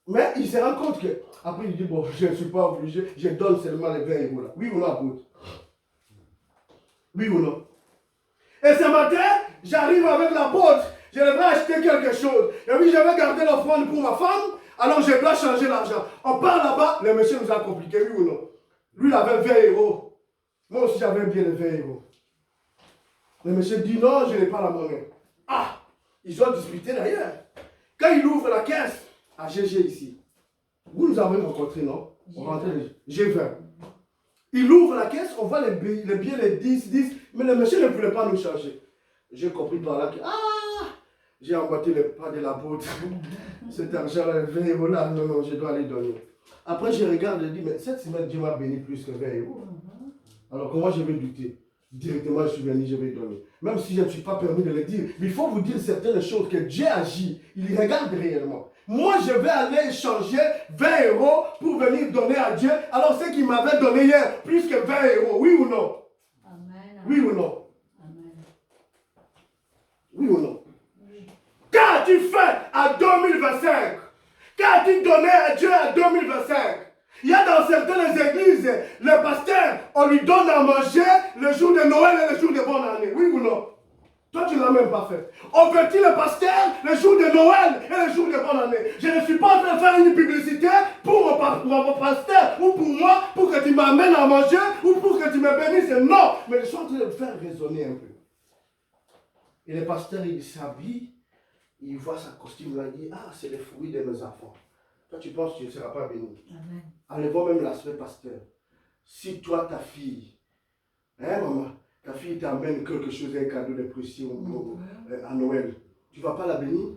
Mais il se rend compte que, après il dit, bon, je ne suis pas obligé, je donne seulement les 20 euros là. Oui ou non, apôtre? Oui ou non? Et ce matin, j'arrive avec l'apôtre, je devrais acheter quelque chose. Et puis je vais garder l'offrande pour ma femme, alors je dois changer l'argent. On part là-bas, le monsieur nous a compliqué, oui ou non? Lui, il avait 20 euros. Moi aussi, j'avais bien les 20 euros. Le monsieur dit, non, je n'ai pas la monnaie. Ah, ils ont disputé d'ailleurs. Quand il ouvre la caisse, à GG ici, vous nous avez rencontrés, non? On rentrait, G20. Il ouvre la caisse, on voit les billets, les 10, mais le monsieur ne voulait pas nous changer. J'ai compris par là que, j'ai emboîté le pas de la poudre. Cet argent-là, 20 euros là, non, je dois aller donner. Après, je regarde et je dis, mais cette semaine, Dieu m'a béni plus que 20 euros. Alors, comment je vais douter? Directement, je suis venu, je vais donner. Même si je ne suis pas permis de le dire, mais il faut vous dire certaines choses que Dieu agit. Il regarde réellement. Moi, je vais aller échanger 20 euros pour venir donner à Dieu. Alors, ce qu'il m'avait donné hier, plus que 20 euros, oui ou non? Amen. Oui ou non? Amen. Oui ou non? Qu'as-tu fait à 2025? Qu'as-tu donné à Dieu à 2025? Il y a dans certaines églises, le pasteur, on lui donne à manger le jour de Noël et le jour de bonne année. Oui ou non? Toi, tu ne l'as même pas fait. On vertit le pasteur le jour de Noël et le jour de bonne année. Je ne suis pas en train de faire une publicité pour mon pasteur ou pour moi, pour que tu m'amènes à manger ou pour que tu me bénisses. Non, mais je suis en train de le faire raisonner un peu. Et le pasteur, il s'habille, il voit sa costume là, il dit, ah, c'est le fruit de mes enfants. Toi, tu penses que tu ne seras pas béni. Amen. Enlevons même l'aspect pasteur. Si toi, ta fille, hein, maman, ta fille t'amène quelque chose, un cadeau de précieux à Noël, tu ne vas pas la bénir?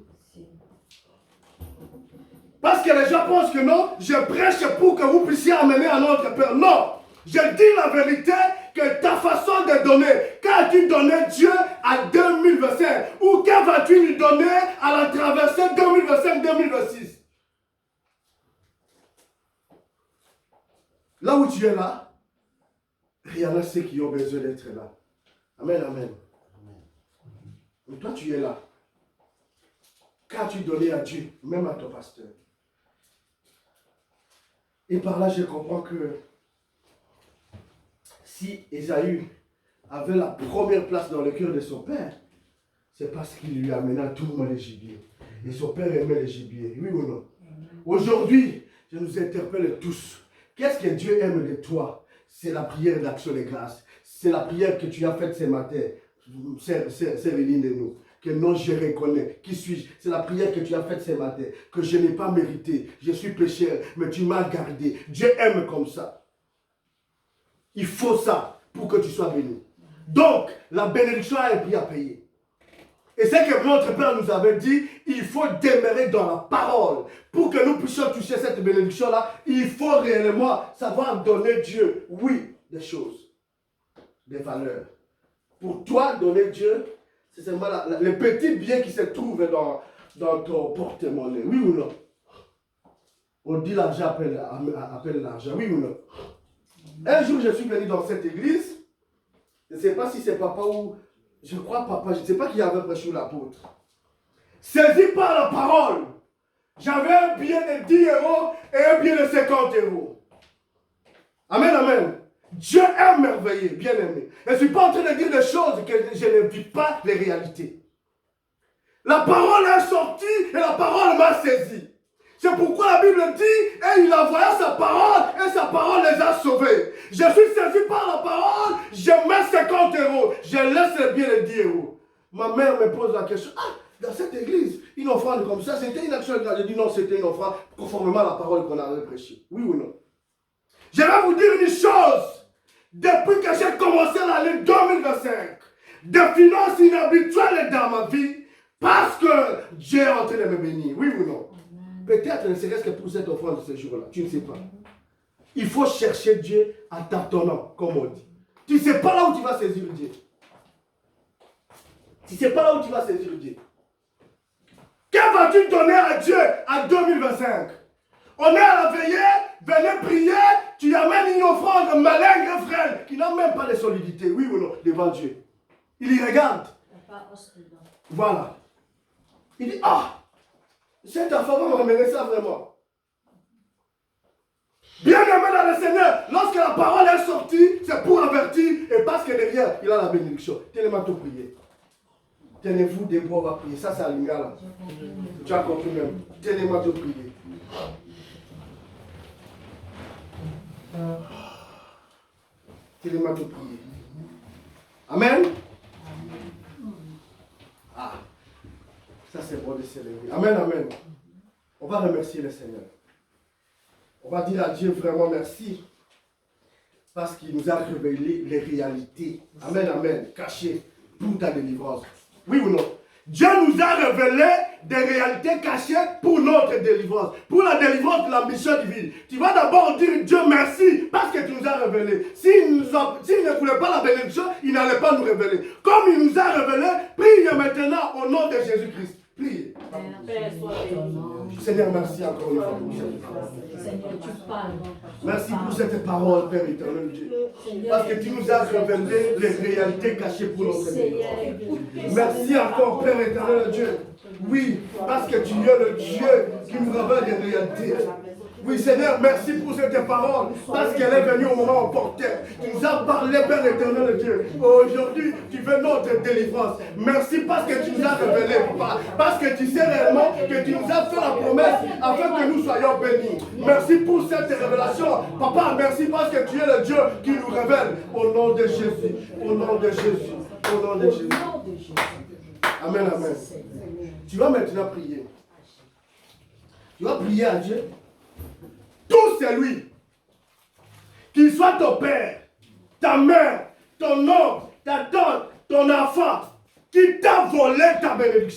Parce que les gens pensent que non, je prêche pour que vous puissiez amener à notre Père. Non, je dis la vérité que ta façon de donner, qu'as-tu donné Dieu à 2025 ou que vas-tu lui donner à la traversée 2025-2026? Là où tu es là, il y en a ceux qui ont besoin d'être là. Amen, amen. Mais toi, tu es là. Qu'as-tu donné à Dieu, même à ton pasteur? Et par là, je comprends que si Ésaü avait la première place dans le cœur de son père, c'est parce qu'il lui amena tout le monde les gibiers. Et son père aimait les gibiers, oui ou non? Aujourd'hui, je nous interpelle tous. Qu'est-ce que Dieu aime de toi? C'est la prière d'action de grâce. C'est la prière que tu as faite ce matin. C'est l'une de nous. Que non, je reconnais. Qui suis-je? C'est la prière que tu as faite ce matin. Que je n'ai pas mérité. Je suis pécheur, mais tu m'as gardé. Dieu aime comme ça. Il faut ça pour que tu sois béni. Donc, la bénédiction a un prix à payer. Et c'est que notre Père nous avait dit, il faut demeurer dans la parole. Pour que nous puissions toucher cette bénédiction-là, il faut réellement savoir donner Dieu, oui, des choses, des valeurs. Pour toi, donner Dieu, c'est seulement les petits biens qui se trouvent dans ton porte-monnaie. Oui ou non? On dit l'argent appelle l'argent. Oui ou non? Un jour, je suis venu dans cette église. Je ne sais pas si c'est papa ou... Je crois papa, je ne sais pas qui avait prêché l'apôtre. Saisi par la parole, j'avais un billet de 10 euros et un billet de 50 euros. Amen, amen. Dieu est merveilleux, bien aimé. Je ne suis pas en train de dire des choses que je ne vis pas les réalités. La parole est sortie et la parole m'a saisi. C'est pourquoi la Bible dit, et il a envoyé sa parole, et sa parole les a sauvés. Je suis saisi par la parole, je mets 50 euros, je laisse le billet de 10 euros. Ma mère me pose la question, dans cette église, une offrande comme ça, c'était une action de grâce. Je dis non, c'était une offrande conformément à la parole qu'on avait prêchée. Oui ou non? Je vais vous dire une chose. Depuis que j'ai commencé l'année 2025, des finances inhabituelles dans ma vie, Parce que Dieu est en train de me bénir. Oui ou non? Peut-être ne serait-ce que pour cette offrande de ce jour-là. Tu ne sais pas. Il faut chercher Dieu en tâtonnant, comme on dit. Tu ne sais pas là où tu vas saisir Dieu. Tu ne sais pas là où tu vas saisir Dieu. Que vas-tu donner à Dieu en 2025? On est à la veillée, venez prier, tu amènes une offrande malingre, frère, qui n'a même pas de solidité, oui ou non, devant Dieu. Il y regarde. Voilà. Il dit, ah, cette enfant va me ramener ça vraiment. Bien aimé dans le Seigneur, lorsque la parole est sortie, c'est pour avertir, et parce que derrière, il a la bénédiction. Tellement tout prier. Tenez-vous debout, on va prier. Ça, c'est à l'ingala. Tu as compris même. Tenez-moi tout prier. Tenez-moi tout prier. Amen. Ah. Ça, c'est bon de célébrer. Amen, amen. On va remercier le Seigneur. On va dire à Dieu vraiment merci. Parce qu'il nous a révélé les réalités. Amen, amen. Cachées pour ta délivrance. Oui ou non? Dieu nous a révélé des réalités cachées pour notre délivrance. Pour la délivrance de la mission divine. Tu vas d'abord dire Dieu merci parce que tu nous as révélé. S'il ne voulait pas la bénédiction, il n'allait pas nous révéler. Comme il nous a révélé, priez maintenant au nom de Jésus-Christ. Priez. Seigneur, merci encore une fois. Seigneur, tu parles. Merci pour cette parole, Père éternel Dieu. Parce que tu nous as révélé les réalités cachées pour notre délivrance. Merci encore, Père éternel Dieu. Oui, parce que tu es le Dieu qui nous révèle des réalités. Oui, Seigneur, merci pour cette parole, parce qu'elle est venue au moment opportun. Tu nous as parlé, Père éternel Dieu. Aujourd'hui, tu veux notre délivrance. Merci parce que tu nous as révélé, Papa. Parce que tu sais réellement que tu nous as fait la promesse afin que nous soyons bénis. Merci pour cette révélation. Papa, merci parce que tu es le Dieu qui nous révèle. Au nom de Jésus. Au nom de Jésus. Au nom de Jésus. Amen, amen. Tu vas maintenant prier. Tu vas prier à Dieu. Tout c'est lui. Qu'il soit ton père, ta mère, ton oncle, ta tante, ton enfant, qui t'a volé ta bénédiction.